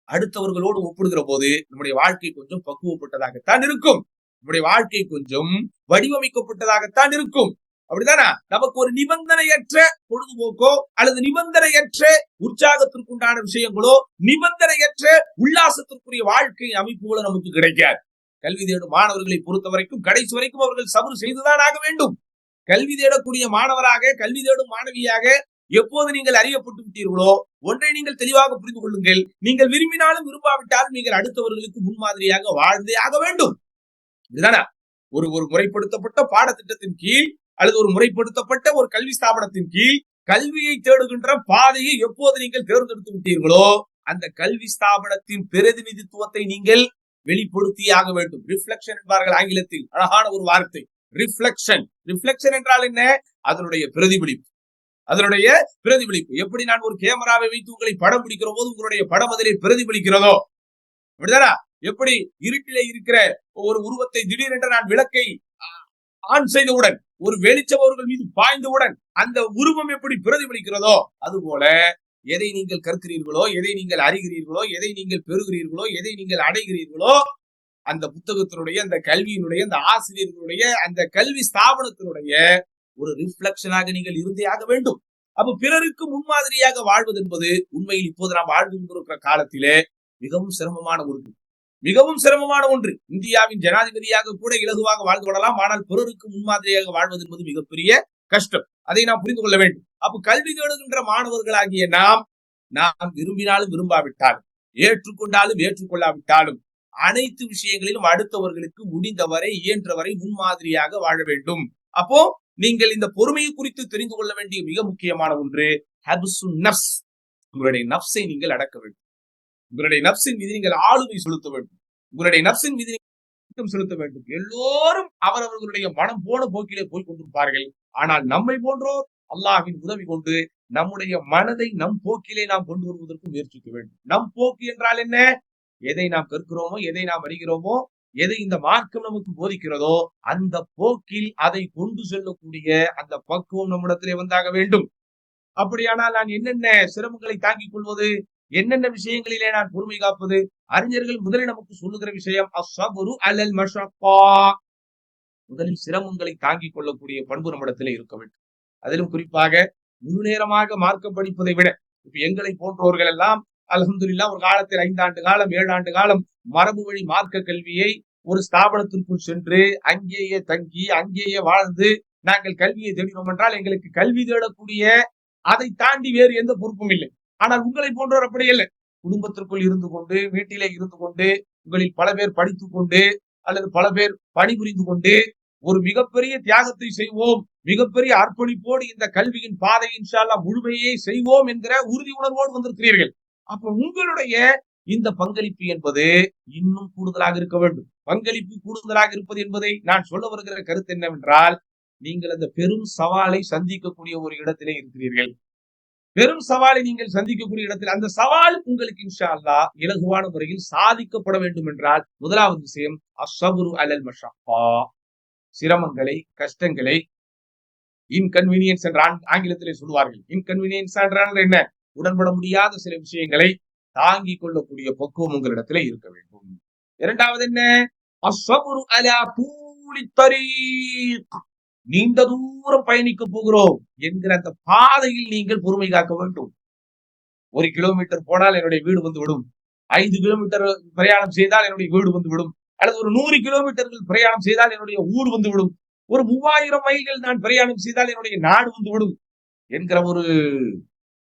அடுத்தவர்களோடு ஒப்பிடுகிற போது நம்முடைய வாழ்க்கை கொஞ்சம் பக்குவப்பட்டதாகத்தான் இருக்கும். நம்முடைய வாழ்க்கை கொஞ்சம் வடிவமைக்கப்பட்டதாகத்தான் இருக்கும். அப்படித்தானா? நமக்கு ஒரு நிபந்தனையற்ற பொழுதுபோக்கோ அல்லது நிபந்தனையற்ற உற்சாகத்திற்குண்டான விஷயங்களோ, நிபந்தனையற்ற உல்லாசத்திற்குரிய வாழ்க்கை அமைப்புகளோ நமக்கு கிடைக்காது. கல்வி தேடும் மாணவர்களை பொறுத்த வரைக்கும் கடைசி வரைக்கும் அவர்கள் சபர் செய்துதான் ஆக வேண்டும். கல்வி தேடக்கூடிய மாணவராக, கல்வி தேடும் மாணவியாக எப்போது நீங்கள் அறியப்பட்டு விட்டீர்களோ ஒன்றை நீங்கள் தெளிவாக புரிந்து கொள்ளுங்கள். நீங்கள் விரும்பினாலும் விரும்பாவிட்டாலும் நீங்கள் அடுத்தவர்களுக்கு முன்மாதிரியாக வாழ்ந்தே ஆக வேண்டும். இதுதானா? ஒரு முறைப்படுத்தப்பட்ட பாடத்திட்டத்தின் கீழ் அல்லது ஒரு முறைப்படுத்தப்பட்ட ஒரு கல்வி ஸ்தாபனத்தின் கீழ் கல்வியை தேடுகின்ற பாதையை எப்போது நீங்கள் தேர்ந்தெடுத்து விட்டீர்களோ அந்த கல்வி ஸ்தாபனத்தின் பிரதிநிதித்துவத்தை நீங்கள் வெளிப்படுத்தியாக வேண்டும். ரிஃப்ளெக்ஷன் என்பார்கள் ஆங்கிலத்தில், அழகான ஒரு வார்த்தை. ரிஃப்ளெக்ஷன் என்றால் என்ன? அதனுடைய பிரதிபலிப்பு. அதனுடைய பிரதிபலிப்பு. எப்படி நான் ஒரு கேமராவை வைத்து உங்களை படம் பிடிக்கிற போது உங்களுடைய படம் அதிலே பிரதிபலிக்கிறதோ, அப்படிதானா? எப்படி இருட்டிலே இருக்கிற ஒரு உருவத்தை திடீரென்று நான் விளக்கை ஆன் செய்தவுடன் ஒரு வெளிச்சம் அவர்கள் மீது பாய்ந்தவுடன் அந்த உருவம் எப்படி பிரதிபலிக்கிறதோ அதுபோல எதை நீங்கள் கற்கிறீர்களோ, எதை நீங்கள் அறிகிறீர்களோ, எதை நீங்கள் பெறுகிறீர்களோ, எதை நீங்கள் அடைகிறீர்களோ அந்த புத்தகத்தினுடைய, அந்த கல்வியினுடைய, அந்த ஆசிரியர்களுடைய, அந்த கல்வி ஸ்தாபனத்தினுடைய ஒரு ரிஃப்ளெக்ஷனாக நீங்கள் இருந்தே ஆக வேண்டும். அப்ப பிறருக்கு முன்மாதிரியாக வாழ்வது என்பது உண்மையில் இப்போது நாம் வாழ்ந்து கொண்டிருக்கிற காலத்திலே மிகவும் சிரமமான ஒன்று. இந்தியாவின் ஜனாதிபதியாக கூட இலகுவாக வாழ்ந்து கொள்ளலாம். ஆனால் பிறருக்கு முன்மாதிரியாக வாழ்வது என்பது மிகப்பெரிய கஷ்டம். அதை நாம் புரிந்து கொள்ள வேண்டும். அப்ப கல்வி தேடுகின்ற மாணவர்களாகிய நாம் விரும்பினாலும் விரும்பாவிட்டாலும், ஏற்றுக்கொண்டாலும் ஏற்றுக்கொள்ளாவிட்டாலும் அனைத்து விஷயங்களிலும் அடுத்தவர்களுக்கு முடிந்தவரை, இயன்றவரை முன்மாதிரியாக வாழ வேண்டும். அப்போ நீங்கள் இந்த பொறுமையை குறித்து தெரிந்து கொள்ள வேண்டிய மிக முக்கியமான ஒன்று ஹப்சுன் நஃப்ஸ். உங்களுடைய நஃப்ஸை நீங்கள் அடக்க வேண்டும். உங்களுடைய நஃப்ஸின் மீது நீங்கள் ஆளுமை செலுத்த வேண்டும். உங்களுடைய நஃப்ஸின் மீது செலுத்த வேண்டும். எல்லோரும் அவரவர்களுடைய மனம் போன போக்கிலே போய் கொண்டிருப்பார்கள். ஆனால் நம்மை போன்றோர் அல்லாஹ்வின் உதவி கொண்டு நம்முடைய மனதை நம் போக்கிலே நாம் கொண்டு வருவதற்கு முயற்சிக்க வேண்டும். நம் போக்கு என்றால் என்ன? எதை நாம் கற்கிறோமோ, எதை நாம் அறிகிறோமோ, எதை இந்த மார்க்கம் நமக்கு போதிக்கிறதோ அந்த போக்கில் அதை கொண்டு செல்லக்கூடிய அந்த பக்குவம் நம்மிடத்திலே வந்தாக வேண்டும். அப்படியானால் நான் என்னென்ன சிரமங்களை தாங்கிக் கொள்வது, என்னென்ன விஷயங்களிலே நான் பொறுமை காப்பது? அறிஞர்கள் முதலில் நமக்கு சொல்லுகிற விஷயம் அஸ்ஸப்ரு அலல் மஷக்கா. முதலில் சிரமங்களை தாங்கிக் கொள்ளக்கூடிய பண்பு நம்மிடத்திலே இருக்க வேண்டும். அதிலும் குறிப்பாக முழு நேரமாக மார்க்கம் படிப்பதை விட இப்ப எங்களை போன்றவர்கள் எல்லாம் அல்ஹம்துலில்லாஹ் ஒரு காலத்தில் 5 ஆண்டு காலம் 7 ஆண்டு காலம் மரபு வழி மார்க்க கல்வியை ஒரு ஸ்தாபனத்திற்குள் சென்று அங்கேயே தங்கி அங்கேயே வாழ்ந்து நாங்கள் கல்வியை தேடினோம் என்றால் எங்களுக்கு கல்வி தேடக்கூடிய அதை தாண்டி வேறு எந்த பொறுப்பும் இல்லை. ஆனால் உங்களை போன்றவர் அப்படி இல்லை. குடும்பத்திற்குள் இருந்து கொண்டு வீட்டிலே இருந்து கொண்டு உங்களில் பல பேர் படித்துக் கொண்டு அல்லது பல பேர் பணிபுரிந்து கொண்டு ஒரு மிகப்பெரிய தியாகத்தை செய்வோம், மிகப்பெரிய அர்ப்பணிப்போடு இந்த கல்வியின் பாதை இன்ஷா அல்லாஹ் முழுமையை செய்வோம் என்கிற உறுதி உணர்வோடு வந்திருக்கிறீர்கள். அப்ப உங்களுடைய இந்த பங்களிப்பு என்பது இன்னும் கூடுதலாக இருக்க வேண்டும். பங்களிப்பு கூடுதலாக இருப்பது என்பதை நான் சொல்ல வருகிற கருத்து என்னவென்றால், நீங்கள் அந்த பெரும் சவாலை சந்திக்கக்கூடிய ஒரு இடத்திலே இருக்கிறீர்கள். பெரும் சவாலை நீங்கள் சந்திக்கக்கூடிய இடத்தில் அந்த சவால் உங்களுக்கு இன்ஷா அல்லாஹ் இலகுவான முறையில் சாதிக்கப்பட வேண்டும் என்றால் முதலாவது விஷயம் அஸ்ஸப்ரு அலல் மஷக்கா, சிரமங்களை கஷ்டங்களை இன்கன்வீனியன்ஸ் என்ற ஆங்கிலத்திலே சொல்வார்கள். இன்கன்வீனியன்ஸ் என்றால் என்ன? உடன்பட முடியாத சில விஷயங்களை தாங்கிக் கொள்ளக்கூடிய பக்குவம் உங்களிடத்திலே இருக்க வேண்டும். இரண்டாவது என்ன? அஸ்ஸப்ரு அலா தூலி தரீக், நீண்ட தூரம் பயணிக்க போகிறோம் என்கிற அந்த பாதையில் நீங்கள் பொறுமை காக்க வேண்டும். 1 கிலோமீட்டர் போனால் என்னுடைய வீடு வந்து விடும், 5 கிலோமீட்டர் பிரயாணம் செய்தால் என்னுடைய வீடு வந்து விடும், அல்லது ஒரு 100 கிலோமீட்டர்கள் பிரயாணம் செய்தால் என்னுடைய ஊர் வந்து விடும், ஒரு 3000 மைல்கள் நான் பிரயாணம் செய்தால் என்னுடைய நாடு வந்து விடும் என்கிற ஒரு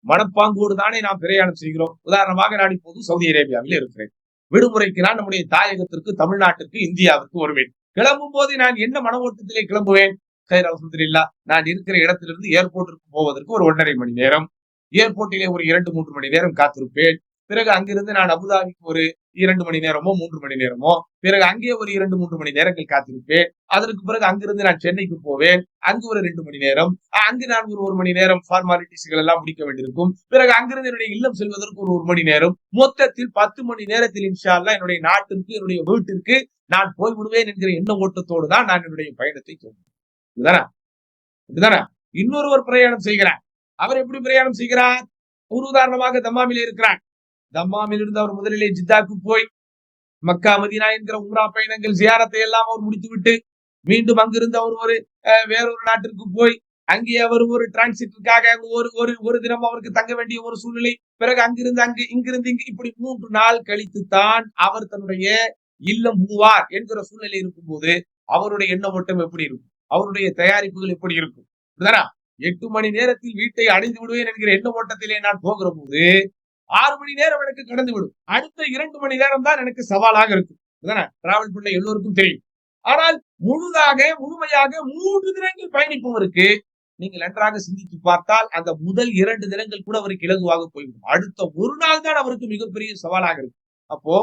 மனப்பாங்கோடு தானே நாம் பிரயாணம் செய்கிறோம். உதாரணமாக நான் இப்போது சவுதி அரேபியாவில் இருக்கிறேன். விடுமுறைக்கு நான் நம்முடைய தாயகத்திற்கு தமிழ்நாட்டிற்கு இந்தியாவிற்கு வருவேன். கிளம்பும் போது நான் என்ன மன ஓட்டத்திலே கிளம்புவேன்? அல்ஹம்துலில்லாஹ், நான் இருக்கிற இடத்திலிருந்து ஏர்போர்ட்டிற்கு போவதற்கு ஒரு 1.5 மணி நேரம், ஏர்போர்ட்டிலே ஒரு 2-3 மணி நேரம் காத்திருப்பேன். பிறகு அங்கிருந்து நான் அபுதாபிக்கு ஒரு 2 மணி நேரமோ 3 மணி நேரமோ, பிறகு அங்கே ஒரு 2-3 மணி நேரங்கள் காத்திருப்பேன். அதற்கு பிறகு அங்கிருந்து நான் சென்னைக்கு போவேன், அங்கு ஒரு 2 மணி நேரம், அங்கு நான் ஒரு 1 மணி நேரம் ஃபார்மாலிட்டிஸ்கள் எல்லாம் முடிக்க வேண்டியிருக்கும். பிறகு அங்கிருந்து என்னுடைய இல்லம் செல்வதற்கு ஒரு 1 மணி நேரம், மொத்தத்தில் 10 மணி நேரத்தில் இன்ஷா அல்லாஹ் என்னுடைய நாட்டிற்கு என்னுடைய வீட்டிற்கு நான் போய்விடுவேன் என்கிற எண்ண ஓட்டத்தோடு தான் நான் என்னுடைய பயணத்தை தொடங்குவேன். இதுதானா? இன்னொருவர் பிரயாணம் செய்கிறார். அவர் எப்படி பிரயாணம் செய்கிறார்? ஒரு உதாரணமாக தம்மாமிலே இருக்கிறார். தம்மாமில் இருந்து அவர் முதலிலே ஜித்தாக்கு போய் மக்கா மதீனா என்கிற உம்ரா பயணங்கள் ஜியாரத்தை எல்லாம் அவர் முடித்துவிட்டு மீண்டும் அங்கிருந்து அவர் வேறொரு நாட்டிற்கு போய் அங்கே அவர் ஒரு டிரான்சிட்டிற்காக ஒரு தினம் அவருக்கு தங்க வேண்டிய ஒரு சூழ்நிலை. பிறகு அங்கிருந்து இங்கிருந்து இப்படி 3 நாள் கழித்துத்தான் அவர் தன்னுடைய இல்லம் மூவார் என்கிற சூழ்நிலை இருக்கும் போது அவருடைய எண்ண ஓட்டம் எப்படி இருக்கும்? அவருடைய தயாரிப்புகள் எப்படி இருக்கும்? 8 மணி நேரத்தில் வீட்டை அடைந்து விடுவேன் என்கிற எண்ண ஓட்டத்திலே நான் போகிற போது 6 மணி நேரம் எனக்கு கடந்து விடும். அடுத்த 2 மணி நேரம் தான் எனக்கு சவாலாக இருக்கும். டிராவல் பண்ண எல்லோருக்கும் தெரியும். ஆனால் முழுமையாக 3 தினங்கள் பயணிப்பவருக்கு நீங்கள் நன்றாக சிந்தித்து பார்த்தால் அந்த முதல் 2 தினங்கள் கூட அவருக்கு இலகுவாக போய்விடும். அடுத்த ஒரு நாள் தான் அவருக்கு மிகப்பெரிய சவாலாக இருக்கும். அப்போ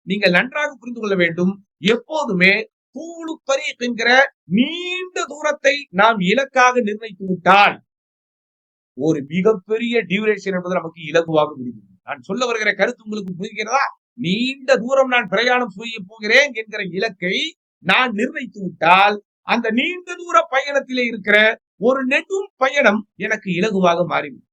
நீங்கள் நன்றாக புரிந்து கொள்ள வேண்டும், எப்போதுமே தூளு தரீக் என்கிற நீண்ட தூரத்தை நாம் இலக்காக நிர்ணயித்து விட்டால் ஒரு மிகப்பெரிய டியூரேஷன் என்பது நமக்கு இலகுவாக முடியும். நான் சொல்ல வருகிற கருத்து உங்களுக்கு புரிகிறதா? நீண்ட தூரம் நான் பிரயாணம் செய்ய போகிறேன் என்கிற இலக்கை நான் நிர்ணயித்து விட்டால் அந்த நீண்ட தூர பயணத்திலே இருக்கிற ஒரு நெடும் பயணம் எனக்கு இலகுவாக மாறிவிடும்.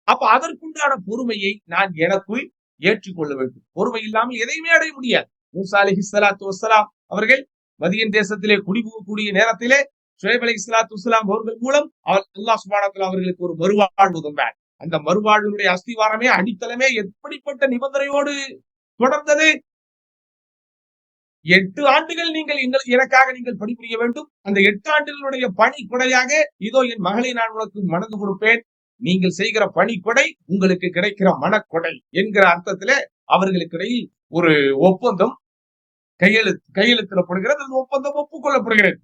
அப்ப அதற்குண்டான பொறுமையை நான் எனக்குள் ஏற்றுக்கொள்ள வேண்டும். பொறுமை இல்லாமல் எதையுமே அடைய முடியாது. மூசா அலைஹிஸ்ஸலாத்து வஸ்ஸலாம் அவர்கள் மதியன் தேசத்திலே குடிபுகக்கூடிய நேரத்திலே ஷுஐப் அலைஹிஸ்ஸலாத்து வஸ்ஸலாம் அவர்கள் மூலம் அல்லாஹ் சுப்ஹானஹு வ தஆலா அவர்களுக்கு ஒரு மறுவாழ்வு தந்தார். அந்த மறுவாழ்வினுடைய அஸ்திவாரமே அடித்தளமே எப்படிப்பட்ட நிபந்தனையோடு தொடர்ந்தது? 8 ஆண்டுகள் நீங்கள் எனக்காக நீங்கள் பணிபுரிய வேண்டும். அந்த 8 ஆண்டுகளுடைய பணி கொடையாக இதோ என் மகளை நான் உனக்கு மணந்து கொடுப்பேன். நீங்கள் செய்கிற பணி கொடை உங்களுக்கு கிடைக்கிற மனக்கொடை என்கிற அர்த்தத்திலே அவர்களுக்கு இடையில் ஒரு ஒப்பந்தம் கையெழுத்திடப்படுகிறது. அந்த ஒப்பந்தம் ஒப்புக்கொள்ளப்படுகிறது.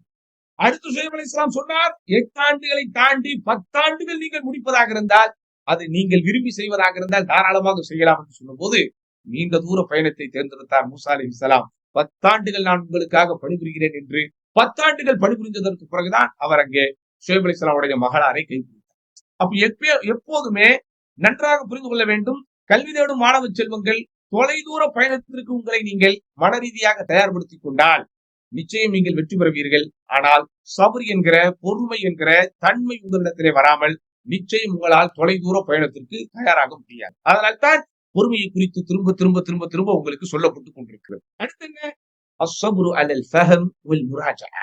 அடுத்து ஷுஐப் அலைஹிஸ்ஸலாம் சொன்னார், 8 ஆண்டுகளை தாண்டி 10 ஆண்டுகள் நீங்கள் முடிப்பதாக இருந்தால், அது நீங்கள் விரும்பி செய்வதாக இருந்தால் தாராளமாக செய்யலாம் என்று சொல்லும் போது நீண்ட தூர பயணத்தை தேர்ந்தெடுத்தார் மூசா அலைஹிஸ்ஸலாம். 10 ஆண்டுகள் நான் உங்களுக்காக பணிபுரிகிறேன் என்று 10 ஆண்டுகள் பணிபுரிந்ததற்கு பிறகுதான் அவர் அங்கே ஷுஐப் அலைஹிஸ்ஸலாமுடைய மகளாரை கைப்பிடித்தார். அப்ப எப்போதுமே நன்றாக புரிந்து கொள்ள வேண்டும், கல்வி தேடும் மாணவ செல்வங்கள் தொலைதூர பயணத்திற்கு உங்களை நீங்கள் மன ரீதியாக தயார்படுத்திக் கொண்டால் நிச்சயம் நீங்கள் வெற்றி பெறுவீர்கள். ஆனால் சபர் என்கிற பொறுமை என்கிற தன்மை உங்களிடத்திலே வராமல் நிச்சயம் உங்களால் தொலைதூர பயணத்திற்கு தயாராக முடியாது. அதனால்தான் பொறுமையை குறித்து திரும்ப திரும்ப திரும்ப திரும்ப உங்களுக்கு சொல்லப்பட்டு கொண்டிருக்கிறது. அடுத்து என்ன? அஸ்ஸப்ரு அலல் ஃபஹம் வல் முராஜஅ.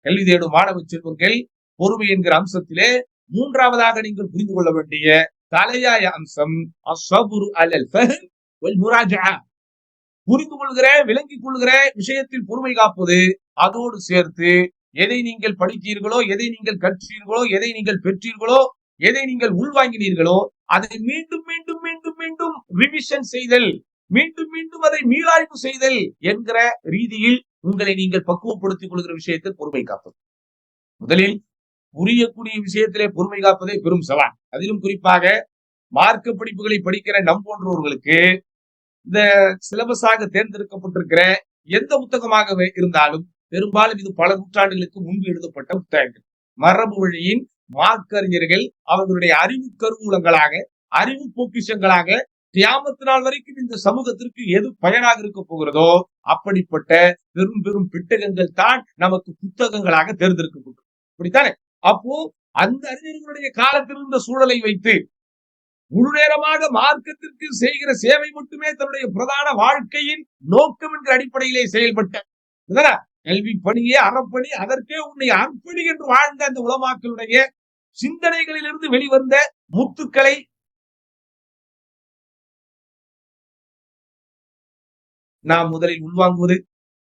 கல்வி தேடும் மாணவ செல்வங்கள் பொறுமை என்கிற அம்சத்திலே 3ஆவதாக நீங்கள் புரிந்து கொள்ள வேண்டிய தலையாய அம்சம் அஸ்ஸபுரு அலல் ஃபஹம் வல் முராஜஅ. புரிந்து கொள்கிற விளங்கிக் கொள்கிற விஷயத்தில் பொறுமை காப்பது, அதோடு சேர்த்து எதை நீங்கள் படித்தீர்களோ, எதை நீங்கள் கற்றீர்களோ, எதை நீங்கள் பெற்றீர்களோ, எதை நீங்கள் உள்வாங்கினீர்களோ அதை மீண்டும் மீண்டும் மீண்டும் மீண்டும் ரிவிஷன் செய்தல், மீண்டும் மீண்டும் அதை மீளாய்வு செய்தல் என்கிற ரீதியில் உங்களை நீங்கள் பக்குவப்படுத்திக் கொள்கிற விஷயத்தில் பொறுமை காப்பது. முதலில் புரியக்கூடிய விஷயத்திலே பொறுமை காப்பதே பெரும் சவால். அதிலும் குறிப்பாக மார்க்க படிப்புகளை படிக்கிற நம் போன்றவர்களுக்கு இந்த சிலபஸாக தேர்ந்தெடுக்கப்பட்டிருக்கிற எந்த புத்தகமாக இருந்தாலும் பெரும்பாலும் இது பல நூற்றாண்டுகளுக்கு முன்பு எழுதப்பட்ட புத்தகங்கள். மரபு வழியின் மார்க்கறிஞர்கள் அவர்களுடைய அறிவு கருவூலங்களாக, அறிவு பொக்கிஷங்களாக கியாமத்து நாள் வரைக்கும் இந்த சமூகத்திற்கு எது பயனாக இருக்க போகிறதோ அப்படிப்பட்ட பெரும் பெரும் பிட்டகங்கள் தான் நமக்கு புத்தகங்களாக தேர்ந்தெடுக்கப்பட்டது. அப்படித்தானே? அப்போ அந்த அறிஞர்களுடைய காலத்தில் இருந்த சூழலை வைத்து முழு நேரமாக மார்க்கத்திற்கு செய்கிற சேவை மட்டுமே தன்னுடைய பிரதான வாழ்க்கையின் நோக்கம் என்ற அடிப்படையிலே செயல்பட்ட கல்வி பணியே அறப்பணி, அதற்கே உன்னை அர்ப்பணி என்று வாழ்ந்த அந்த உலமாக்களுடைய சிந்தனைகளிலிருந்து வெளிவந்த முத்துக்களை நாம் முதலில் உள்வாங்குவது,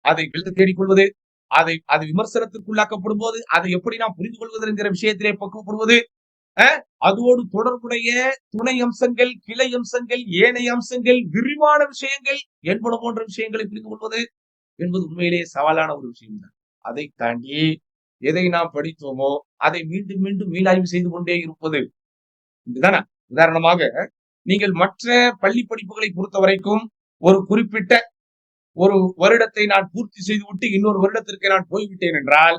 அதை வெளுத்து தேடிக்கொள்வது, அது விமர்சனத்திற்குள்ளாக்கப்படும் போது அதை எப்படி நாம் புரிந்து கொள்வது என்கிற விஷயத்திலே பக்குவப்படுவது, அதோடு தொடர்புடைய துணை அம்சங்கள், கிளை அம்சங்கள், ஏனைய அம்சங்கள், விரிவான விஷயங்கள் என்பன போன்ற விஷயங்களை புரிந்து கொள்வது என்பது உண்மையிலேயே சவாலான ஒரு விஷயம் தான். அதை தாண்டி எதை நாம் படித்தோமோ அதை மீண்டும் மீண்டும் மீளாய்வு செய்து கொண்டே இருப்பது. இதுதானே? உதாரணமாக நீங்கள் மற்ற பள்ளி படிப்புகளை பொறுத்த வரைக்கும் ஒரு குறிப்பிட்ட ஒரு வருடத்தை நான் பூர்த்தி செய்து விட்டு இன்னொரு வருடத்திற்கு நான் போய்விட்டேன் என்றால்,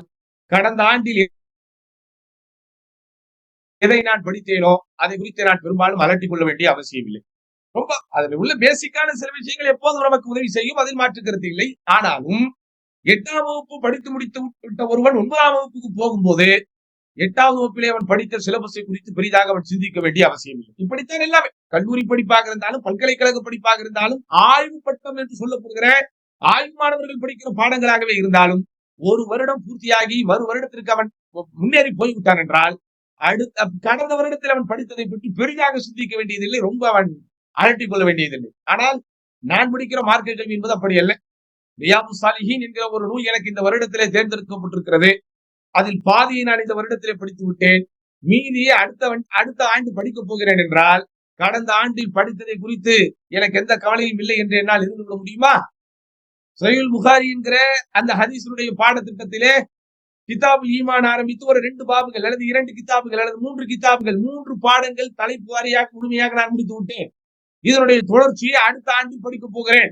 கடந்த ஆண்டில் எதை நான் படித்தேனோ அதை குறித்து நான் பெரும்பாலும் அலட்டிக் கொள்ள வேண்டிய அவசியம் இல்லை. ரொம்ப அதுல உள்ள பேசிக்கான சில விஷயங்கள் எப்போதும் நமக்கு உதவி செய்யும், அதில் மாற்று கருத்து இல்லை. ஆனாலும் 8ஆம் வகுப்பு படித்து முடித்து விட்ட ஒருவன் 9ஆம் வகுப்புக்கு போகும்போது 8வது வகுப்பிலே அவன் படித்த சிலபஸை குறித்து பெரிதாக அவன் சிந்திக்க வேண்டிய அவசியம் இல்லை. இப்படித்தான் எல்லாமே, கல்லூரி படிப்பாக இருந்தாலும் பல்கலைக்கழக படிப்பாக இருந்தாலும் ஆய்வு பட்டம் என்று சொல்லப்படுகிற ஆய்வு மாணவர்கள் படிக்கிற பாடங்களாகவே இருந்தாலும் ஒரு வருடம் பூர்த்தியாகி மறு வருடத்திற்கு அவன் முன்னேறி போய்விட்டான் என்றால் கடந்த வருடத்தில் அவன் படித்ததை பற்றி பெரிதாக சிந்திக்க வேண்டியதில்லை, ரொம்ப அவன் அலட்டிக் கொள்ள வேண்டியதில்லை. ஆனால் நான் படிக்கிற மார்க்க கல்வி என்பது அப்படி அல்ல. ரியாது சாலிஹீன் என்கிற ஒரு நூல் எனக்கு இந்த வருடத்திலே தேர்ந்தெடுக்கப்பட்டிருக்கிறது. அதில் பாதியை நான் இந்த வருடத்திலே படித்து விட்டேன், மீதியை அடுத்த ஆண்டு படிக்கப் போகிறேன் என்றால் கடந்த ஆண்டில் படித்ததை குறித்து எனக்கு எந்த கவலையும் இல்லை என்று என்னால் இருந்து விட முடியுமா? சஹீஹுல் புகாரி என்கிற அந்த ஹதீஸுடைய பாடத்திட்டத்திலே கிதாபு ஈமான் ஆரம்பித்து ஒரு 2 பாபுகள் அல்லது 2 கிதாபுகள் அல்லது 3 கிதாபுகள், 3 பாடங்கள் தலைப்பு வாரியாக முழுமையாக நான் முடித்து விட்டேன். இதனுடைய தொடர்ச்சியை அடுத்த ஆண்டில் படிக்கப் போகிறேன்.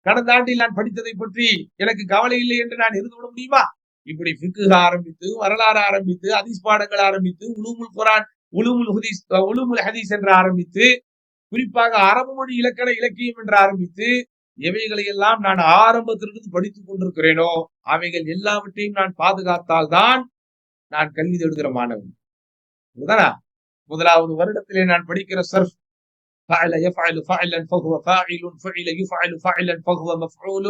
கடந்த ஆண்டில் நான் படித்ததை பற்றி எனக்கு கவலை இல்லை என்று நான் இருந்து விட முடியுமா? இப்படி ஃபிக்ஹ் ஆரம்பித்து, வரலாறு ஆரம்பித்து, ஹதீஸ் பாடங்கள் ஆரம்பித்து, உலூமுல் குர்ஆன், உலூமுல் ஹதீஸ் என்று ஆரம்பித்து, குறிப்பாக அரபு மொழி இலக்கண இலக்கியம் என்று ஆரம்பித்து, எவைகளை எல்லாம் நான் ஆரம்பத்திலிருந்து படித்துக் கொண்டிருக்கிறேனோ அவைகள் எல்லாவற்றையும் நான் பாதுகாத்தால் தான் நான் கல்வி தேடுகிற மாணவன். முதலாவது வருடத்திலே நான் படிக்கிற சர்ஃப் فعل يفعل فعلا فهو فاعل فعل يفعل فعلا فهو مفعول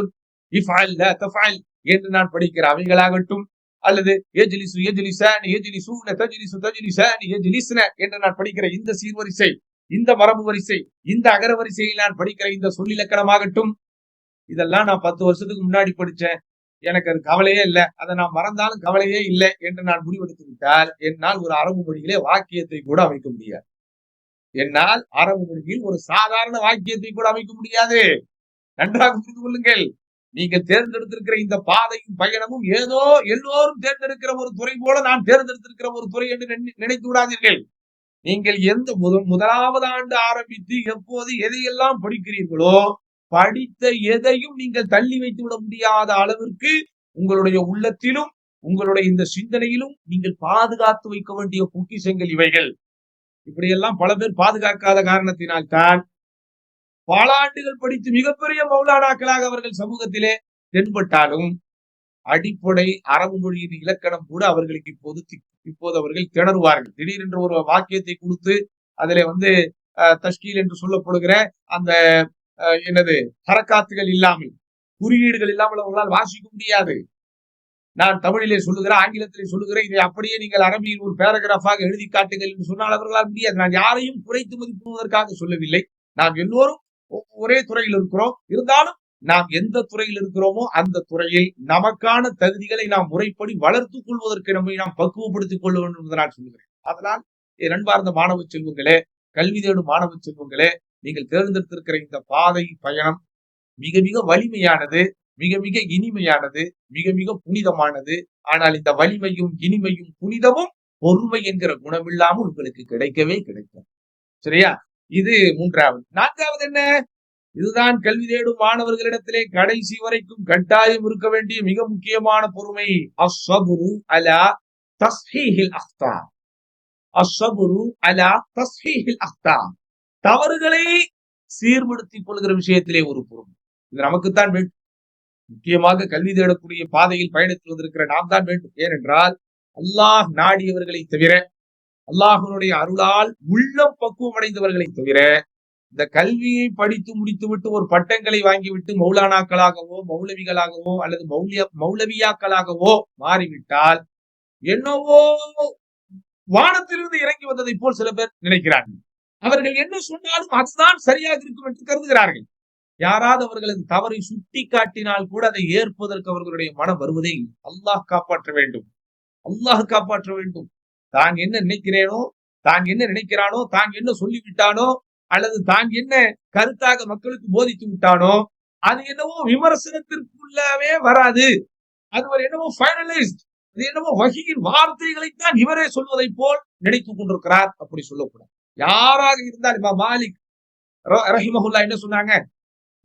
يفعل لا تفعل என்று நான் படிக்கிற அவைகளாகட்டும், அல்லது யஜ்லிசு யஜ்லிசான் யஜ்லிசூன தஜ்லிசு தஜ்லிசான் யஜ்லிஸ்ன என்று நான் படிக்கிற இந்த சீர்வரிசை, இந்த மரபு வரிசை, இந்த அகர வரிசையில் நான் படிக்கிற இந்த சொல்லிலக்கணமாகட்டும், இதெல்லாம் நான் 10 வருஷத்துக்கு முன்னாடி படிச்சேன், எனக்கு அது கவலையே இல்லை, அதை நான் மறந்தாலும் கவலையே இல்லை என்று நான் முடிவெடுத்து விட்டால் என்னால் ஒரு அரபு மொழியிலே வாக்கியத்தை கூட அமைக்க முடியாது. என்னால் அரபு மொழியில் ஒரு சாதாரண வாக்கியத்தை கூட அமைக்க முடியாது. நன்றாக புரிந்து கொள்ளுங்கள். நீங்கள் தேர்ந்தெடுத்திருக்கிற இந்த பாதையும் பயணமும் ஏதோ எல்லோரும் தேர்ந்தெடுக்கிற ஒரு துறை போல நான் தேர்ந்தெடுத்திருக்கிற ஒரு துறை என்று நினைத்து விடாதீர்கள். நீங்கள் எந்த முதலாவது ஆண்டு ஆரம்பித்து எப்போது எதையெல்லாம் படிக்கிறீர்களோ படித்த எதையும் நீங்கள் தள்ளி வைத்து விட முடியாத அளவிற்கு உங்களுடைய உள்ளத்திலும் உங்களுடைய இந்த சிந்தனையிலும் நீங்கள் பாதுகாத்து வைக்க வேண்டிய பொக்கிஷங்கள் இவைகள். இப்படியெல்லாம் பல பேர் பாதுகாக்காத காரணத்தினால் தான் பல ஆண்டுகள் படித்து மிகப்பெரிய மௌலானாக்களாக அவர்கள் சமூகத்திலே தென்பட்டாலும் அடிப்படை அரபு மொழியின் இலக்கணம் கூட அவர்களுக்கு இப்போது அவர்கள் திணறுவார்கள். திடீரென்று ஒரு வாக்கியத்தை கொடுத்து அதிலே தஷ்கீல் என்று சொல்லப்படுகிற அந்த ஹரக்காத்துகள் இல்லாமல், குறியீடுகள் இல்லாமல் அவர்களால் வாசிக்க முடியாது. நான் தமிழிலே சொல்லுகிறேன், ஆங்கிலத்திலே சொல்லுகிறேன், இதை அப்படியே நீங்கள் அரபியில் ஒரு பேராகிராஃபாக எழுதி காட்டுங்கள் என்று சொன்னால் அவர்களால் முடியாது. நான் யாரையும் குறைத்து மதிப்பிடுவதற்காக சொல்லவில்லை. நாம் எல்லோரும் ஒரே துறையில் இருக்கிறோம். இருந்தாலும் நாம் எந்த துறையில் இருக்கிறோமோ அந்த துறையில் நமக்கான தகுதிகளை நாம் முறைப்படி வளர்த்துக் கொள்வதற்கு நம்மை நாம் பக்குவப்படுத்திக் கொள்ள வேண்டும் என்று நான் சொல்லுகிறேன். அதனால் என் அன்பார்ந்த மாணவ செல்வங்களே, கல்வி தேடும் மாணவ செல்வங்களே, நீங்கள் தேர்ந்தெடுத்திருக்கிற இந்த பாதை பயணம் மிக மிக வலிமையானது, மிக மிக இனிமையானது, மிக மிக புனிதமானது. ஆனால் இந்த வலிமையும் இனிமையும் புனிதமும் பொறுமை என்கிற குணமில்லாமல் உங்களுக்கு கிடைக்கவே கிடைக்கும். சரியா? இது 3வது. 4வது என்ன? இதுதான் கல்வி தேடும் மாணவர்களிடத்திலே கடைசி வரைக்கும் கட்டாயம் இருக்க வேண்டிய மிக முக்கியமான பொறுமை. அஸ்ஸப்ரு அலா தஸ்ஹீஹில் அக்தா. அஸ்ஸப்ரு அலா தஸ்ஹீஹில் அக்தா. தவறுகளை சீர்படுத்திக் கொள்கிற விஷயத்திலே ஒரு பொறுமை. இது நமக்குத்தான் வேண்டும். முக்கியமாக கல்வி தேடக்கூடிய பாதையில் பயணித்து வந்திருக்கிற நாம் தான் வேண்டும். ஏனென்றால் அல்லாஹ் நாடியவர்களை தவிர, அல்லாஹ்வுடைய அருளால் உள்ளம் பக்குவம் அடைந்தவர்களை தவிர, இந்த கல்வியை படித்து முடித்துவிட்டு ஒரு பட்டங்களை வாங்கிவிட்டு மௌலானாக்களாகவோ மௌலவிகளாகவோ அல்லது மௌலவியாக்களாகவோ மாறிவிட்டால் என்னவோ வானத்திலிருந்து இறங்கி வந்ததை போல் சில பேர் நினைக்கிறார்கள். அவர்கள் என்ன சொன்னாலும் அதுதான் சரியாக இருக்கும் என்று கருதுகிறார்கள். யாராவது அவர்களது தவறை சுட்டி காட்டினால் கூட அதை ஏற்பதற்கு அவர்களுடைய மனம் வருவதே இல்லை. அல்லாஹ் காப்பாற்ற வேண்டும், அல்லாஹ் காப்பாற்ற வேண்டும். தான் என்ன நினைக்கிறேனோ, தான் என்ன நினைக்கிறானோ, தான் என்ன சொல்லிவிட்டானோ, அல்லது தான் என்ன கருத்தாக மக்களுக்கு போதித்து விட்டானோ, அது என்னவோ விமர்சனத்திற்குள்ளவே வராது. அது ஒரு என்னவோ ஃபைனலைஸ்ட், அது என்னவோ வஹீயின் வார்த்தைகளைத்தான் இவரே சொல்வதை போல் நினைத்துக் கொண்டிருக்கிறார். அப்படி சொல்லக்கூடாது. யாராக இருந்தால் இமாம் மாலிக் ரஹிமஹுல்லாஹ் என்ன சொன்னாங்க?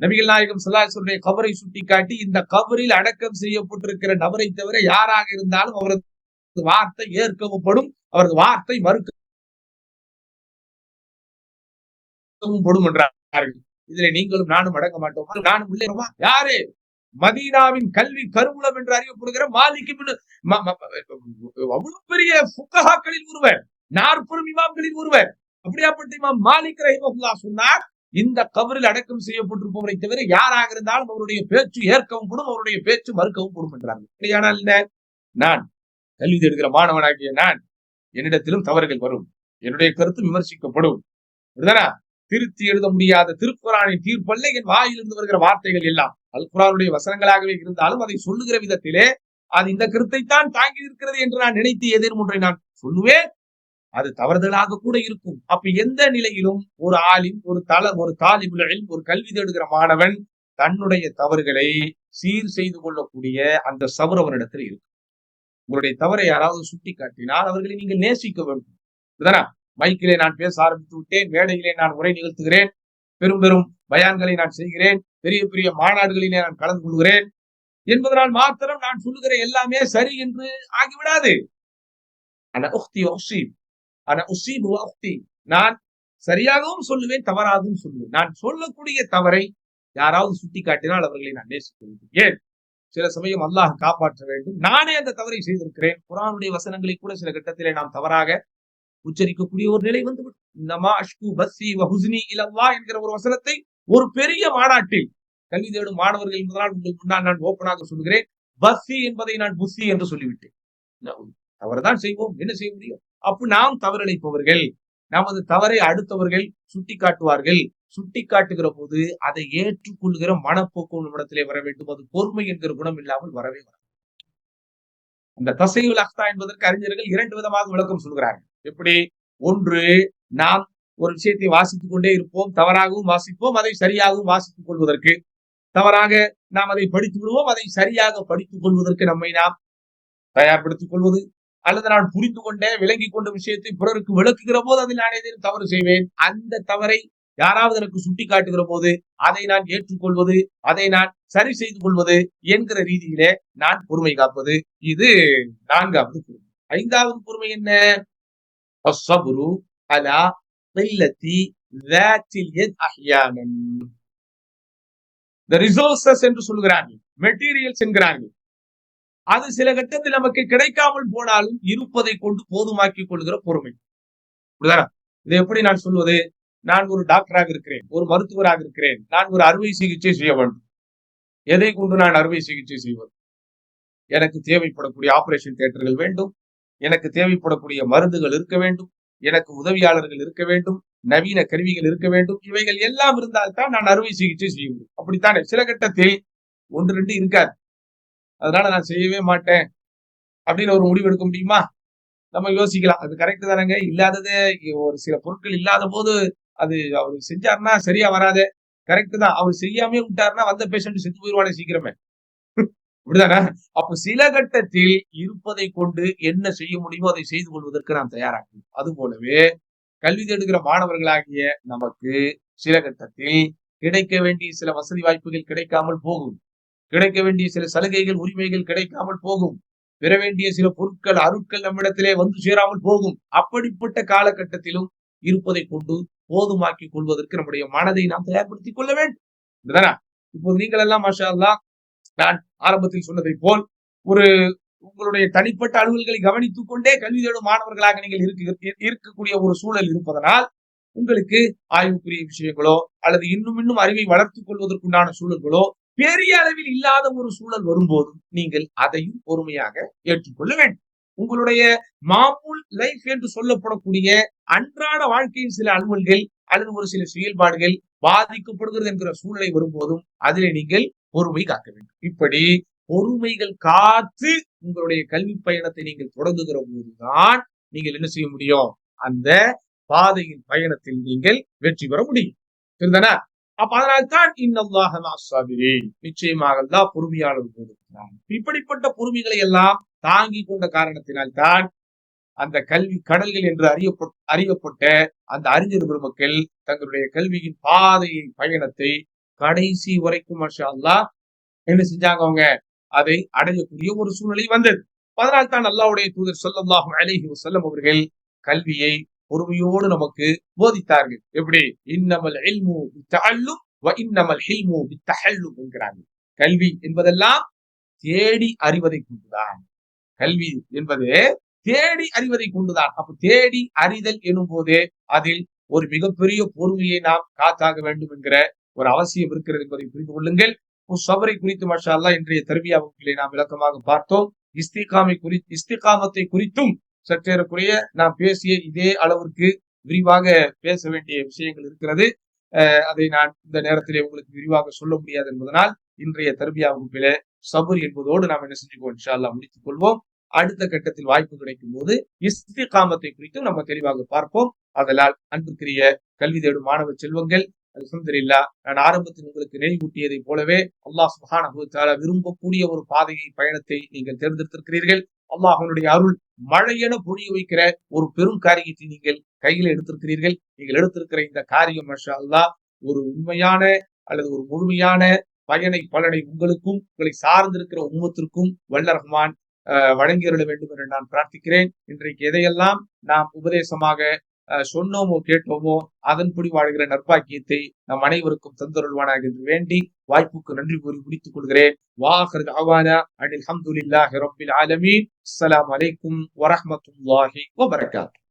நபிகள் நாயகம் ஸல்லல்லாஹு அலைஹி வஸல்லம் கபரை சுட்டி காட்டி, இந்த கபரில் அடக்கம் செய்யப்பட்டிருக்கிற நபரை தவிர யாராக இருந்தாலும் அவரது வார்த்தை ஏற்கவும் படும், அவரது வார்த்தை மறுக்கவும் படும் என்றார்கள். இதுல நீங்களும் நானும் அடங்க மாட்டோம். நானும் உள்ளேமா? யாரு? மதீனாவின் கல்வி கருவூலம் என்று அறியப்படுகிற மாலிக் இப்னு அவ்வளவு பெரிய ஃபுகஹாக்களில் ஒருவர், 40 இமாம்களில் ஒருவர். அப்படியாப்பட்ட இமாம் மாலிக் ரஹிமஹுல்லாஹ் சொன்னார், இந்த கபரில் அடக்கம் செய்யப்பட்டிருப்பவரை தவிர யாராக இருந்தாலும் அவருடைய பேச்சு ஏற்கவும் கூடும், அவருடைய பேச்சு மறுக்கவும் கூடும் என்றார்கள். அப்படியானால் என்ன? நான் கல்வி தேடுகிற மாணவனாகிய நான், என்னிடத்திலும் தவறுகள் வரும், என்னுடைய கருத்து விமர்சிக்கப்படும். திருத்தி எழுத முடியாத திருக்குரானின் தீர்ப்பல்ல என் வாயிலிருந்து வருகிற வார்த்தைகள் எல்லாம் அல் குரானுடைய வசனங்களாகவே இருந்தாலும் அதை சொல்லுகிற விதத்திலே அது இந்த கருத்தைத்தான் தாங்கி இருக்கிறது என்று நான் நினைத்து ஏதேனும் ஒன்றை நான் சொல்லுவேன். அது தவறுதலாக கூட இருக்கும். அப்ப எந்த நிலையிலும் ஒரு ஆலிம், ஒரு தாலிபுல் இல்ம், ஒரு கல்வி தேடுகிற மாணவன் தன்னுடைய தவறுகளை சீர் செய்து கொள்ளக்கூடிய அந்த சபர் அவரிடத்தில் இருக்கு. உங்களுடைய தவறை யாராவது சுட்டி காட்டினால் அவர்களை நீங்கள் நேசிக்க வேண்டும். இதுதானா? மைக்கிலே நான் பேச ஆரம்பித்து விட்டேன், மேடையிலே நான் உரை நிகழ்த்துகிறேன், பெரும் பெரும் பயான்களை நான் செய்கிறேன், பெரிய பெரிய மாநாடுகளிலே நான் கலந்து கொள்கிறேன் என்பதனால் மாத்திரம் நான் சொல்லுகிற எல்லாமே சரி என்று ஆகிவிடாது. நான் சரியாகவும் சொல்லுவேன், தவறாகவும் சொல்லுவேன். நான் சொல்லக்கூடிய தவறை யாராவது சுட்டி காட்டினால் அவர்களை நான் நேசிக்க வேண்டும். ஏன்? சில சமயம் அல்லாஹ் காப்பாற்ற வேண்டும். நானே அந்த தவறை செய்திருக்கிறேன். குர்ஆனுடைய வசனங்களை கூட சில கட்டத்திலே நாம் தவறாக உச்சரிக்கக்கூடிய ஒரு நிலை வந்துவிடும். இன்னமா அஷ்கு பஸ்ஸி வ ஹுஸ்னி இலல்லாஹ் என்கிற ஒரு வசனத்தை ஒரு பெரிய மாநாட்டில் கல்வி தேடும் மாணவர்கள் என்பதனால் உங்களுக்கு முன்னால் நான் ஓப்பனாக சொல்கிறேன், பஸ்ஸி என்பதை நான் புஸ்ஸி என்று சொல்லிவிட்டேன். தவறுதான் செய்வோம், என்ன செய்ய முடியும்? அப்ப நாம் தவறிழைப்பவர்கள், நமது தவறை அடுத்தவர்கள் சுட்டி காட்டுவார்கள். சுட்டி காட்டுகிற போது அதை ஏற்றுக்கொள்கிற மனப்போக்கு நம்மிடத்திலே வர வேண்டும். அது பொறுமை என்கிற குணம் இல்லாமல் வரவே வர. அந்த தசையுல் அக்தா என்பதற்கு அறிஞர்கள் 2 விதமாக விளக்கம் சொல்கிறார்கள். எப்படி? ஒன்று, நாம் ஒரு விஷயத்தை வாசித்துக் கொண்டே இருப்போம், தவறாகவும் வாசிப்போம், அதை சரியாகவும் வாசித்துக் கொள்வதற்கு. தவறாக நாம் அதை படித்து விடுவோம், அதை சரியாக படித்துக் கொள்வதற்கு நம்மை நாம் தயார்படுத்திக் கொள்வது. அல்லது நான் புரிந்து கொண்ட விளங்கிக் கொண்ட விஷயத்தை பிறருக்கு விளக்குகிற போது அதில் நான் ஏதேனும் தவறு செய்வேன். அந்த தவறை யாராவது எனக்கு சுட்டி காட்டுகிற போது அதை நான் ஏற்றுக்கொள்வது, அதை நான் சரி செய்து கொள்வது என்கிற ரீதியிலே நான் பொறுமை காப்பது. இது 4வது பொறுமை. 5வது பொறுமை என்ன? அஸ்ஸப்ரு அலா கில்லத்தி ذاتில் யத் அஹ்யானன். the resources என்று சொல்கிறார்கள், மெட்டீரியல்ஸ் என்கிறார்கள். அது சில கட்டத்தில் நமக்கு கிடைக்காமல் போனாலும் இருப்பதை கொண்டு போதுமாக்கிக் கொள்கிற பொறுமை. இதை எப்படி நான் சொல்வது? நான் ஒரு டாக்டராக இருக்கிறேன், ஒரு மருத்துவராக இருக்கிறேன், நான் ஒரு அறுவை சிகிச்சை செய்ய வேண்டும். எதை கொண்டு நான் அறுவை சிகிச்சை செய்வது? எனக்கு தேவைப்படக்கூடிய ஆபரேஷன் தியேட்டர்கள் வேண்டும், எனக்கு தேவைப்படக்கூடிய மருந்துகள் இருக்க வேண்டும், எனக்கு உதவியாளர்கள் இருக்க வேண்டும், நவீன கருவிகள் இருக்க வேண்டும். இவைகள் எல்லாம் இருந்தால்தான் நான் அறுவை சிகிச்சை செய்ய முடியும். அப்படித்தானே? சில கட்டத்தில் 1, 2 இருக்காது. அதனால நான் செய்யவே மாட்டேன் அப்படின்னு ஒரு முடிவு எடுக்க முடியுமா? நம்ம யோசிக்கலாம். அது கரெக்ட் தானங்க. இல்லாததே ஒரு சில பொருட்கள் இல்லாத போது அது அவர் செஞ்சாருன்னா சரியா வராதே. கரெக்ட் தான். அவர் செய்யாமே விட்டாருன்னா வந்த பேஷண்ட் செத்து போயிருவானே சீக்கிரமே. அப்படிதானே? அப்ப சில கட்டத்தில் இருப்பதை கொண்டு என்ன செய்ய முடியுமோ அதை செய்து கொள்வதற்கு நாம் தயாராகணும். அது போலவே கல்வி தேடுகிற மாணவர்களாகிய நமக்கு சில கட்டத்தில் கிடைக்க வேண்டிய சில வசதி வாய்ப்புகள் கிடைக்காமல் போகும். கிடைக்க வேண்டிய சில சலுகைகள், உரிமைகள் கிடைக்காமல் போகும். பெற வேண்டிய சில பொருட்கள், அருட்கள் நம்மிடத்திலே வந்து சேராமல் போகும். அப்படிப்பட்ட காலகட்டத்திலும் இருப்பதை கொண்டு போதுமாக்கிக் கொள்வதற்கு நம்முடைய மனதை நாம் தயார்படுத்திக் கொள்ள வேண்டும். இப்போது நீங்கள் எல்லாம் மாஷா அல்லாஹ் நான் ஆரம்பத்தில் சொன்னதை போல் ஒரு உங்களுடைய தனிப்பட்ட அலுவல்களை கவனித்துக் கொண்டே கல்வி தேடும் மாணவர்களாக நீங்கள் இருக்கக்கூடிய ஒரு சூழல் இருப்பதனால் உங்களுக்கு ஆய்வுக்குரிய விஷயங்களோ அல்லது இன்னும் அறிவை வளர்த்துக் கொள்வதற்குண்டான சூழல்களோ பெரிய அளவில் இல்லாத ஒரு சூழல் வரும்போதும் நீங்கள் அதையும் பொறுமையாக ஏற்றுக்கொள்ள வேண்டும். உங்களுடைய மாமூல் லைஃப் என்று சொல்லப்படக்கூடிய அன்றாட வாழ்க்கையின் சில அலுவல்கள் அல்லது ஒரு சில செயல்பாடுகள் பாதிக்கப்படுகிறது என்கிற சூழ்நிலை வரும்போதும் அதிலே நீங்கள் பொறுமை காக்க வேண்டும். இப்படி பொறுமைகள் காத்து உங்களுடைய கல்வி பயணத்தை நீங்கள் தொடங்குகிற போதுதான் நீங்கள் என்ன செய்ய முடியும்? அந்த பாதையின் பயணத்தில் நீங்கள் வெற்றி பெற முடியும். சரிதானா? அப்ப அதனால்தான் இன்னல்லாஹ மஅஸ்ஸாபிரீன், நிச்சயமாக அல்லாஹ் பொறுமையாளர்கள் இருக்கிறான். இப்படிப்பட்ட பொறுமைகளை எல்லாம் தாங்கி கொண்ட காரணத்தினால் தான் அந்த கல்வி கடல்கள் என்று அறியப்பட்ட அந்த அறிஞர் பெருமக்கள் தங்களுடைய கல்வியின் பாதையை பயணத்தை கடைசி வரைக்கும் மாஷா அல்லாஹ் என்ன செஞ்சாங்க? அவங்க அதை அடையக்கூடிய ஒரு சூழ்நிலை வந்தது. அதனால் தான் அல்லாஹ்வுடைய தூதர் ஸல்லல்லாஹு அலைஹி வஸல்லம் அவர்கள் கல்வியை பொறுமையோடு நமக்கு போதித்தார்கள். எப்படி? இன்னமல் இல்மு பித்தஅல்லும் வ இன்னமல் ஹில்மு பித்தஹல்லும் என்கிறாங்க. கல்வி என்பதெல்லாம் தேடி அறிவதை கொண்டுதான். கல்வி என்பது தேடி அறிவதை கொண்டுதான். அப்ப தேடி அறிதல் எனும் போது அதில் ஒரு மிகப்பெரிய பொறுமையை நாம் காத்தாக வேண்டும் என்கிற ஒரு அவசியம் இருக்கிறது என்பதை புரிந்து கொள்ளுங்கள். சபரை குறித்து மாஷா அல்லாஹ் இன்றைய தர்பியா வகுப்பிலே நாம் விளக்கமாக பார்த்தோம். இஸ்திகாமத்தை குறித்தும் சற்றேறக்குறைய நாம் பேசிய இதே அளவிற்கு விரிவாக பேச வேண்டிய விஷயங்கள் இருக்கிறது. அதை நான் இந்த நேரத்திலே உங்களுக்கு விரிவாக சொல்ல முடியாது என்பதனால் இன்றைய தர்பியா வகுப்பிலே சபர் என்பதோடு நாம் என்ன செஞ்சுக்கோம் இன்ஷா அல்லாஹ் முடித்துக் கொள்வோம். அடுத்த கட்டத்தில் வாய்ப்பு கிடைக்கும் போது இஸ்திகாமத்தை குறித்தும் நம்ம தெளிவாக பார்ப்போம். அதனால் அன்புக்குரிய கல்வி தேடும் மாணவ செல்வங்கள், அல்ஹம்துலில்லாஹ், நான் ஆரம்பத்தில் உங்களுக்கு நினைவூட்டியதை போலவே அல்லாஹ் சுப்ஹானஹு வ தஆலா விரும்பக்கூடிய ஒரு பாதையை பயணத்தை நீங்கள் தேர்ந்தெடுத்திருக்கிறீர்கள். அல்லாஹ்வுடைய அருள் மழையென பொழிய வைக்கிற ஒரு பெரும் காரியத்தை நீங்கள் கையில் எடுத்திருக்கிறீர்கள். நீங்கள் எடுத்திருக்கிற இந்த காரியம் மாஷா அல்லாஹ் ஒரு உண்மையான அல்லது ஒரு முழுமையான பலனை உங்களுக்கும் உங்களை சார்ந்திருக்கிற உம்மத்திற்கும் வல்ல ரஹ்மான் வழங்கியிருட வேண்டும் என்று நான் பிரார்த்திக்கிறேன். இன்றைக்கு எதையெல்லாம் நாம் உபதேசமாக சொன்னோமோ கேட்டோமோ அதன்படி வாழ்கிற நற்பாக்கியத்தை நம் அனைவருக்கும் தந்தருள்வானாக என்று வேண்டி வாய்ப்புக்கு நன்றி கூறி முடித்துக் கொள்கிறேன். வாஹிர் தஅவானா அனில் ஹம்துலில்லாஹி ரப்பில் ஆலமீன். அஸ்ஸலாமு அலைக்கும் வரஹ்மத்துல்லாஹி வபரகாத்துஹு.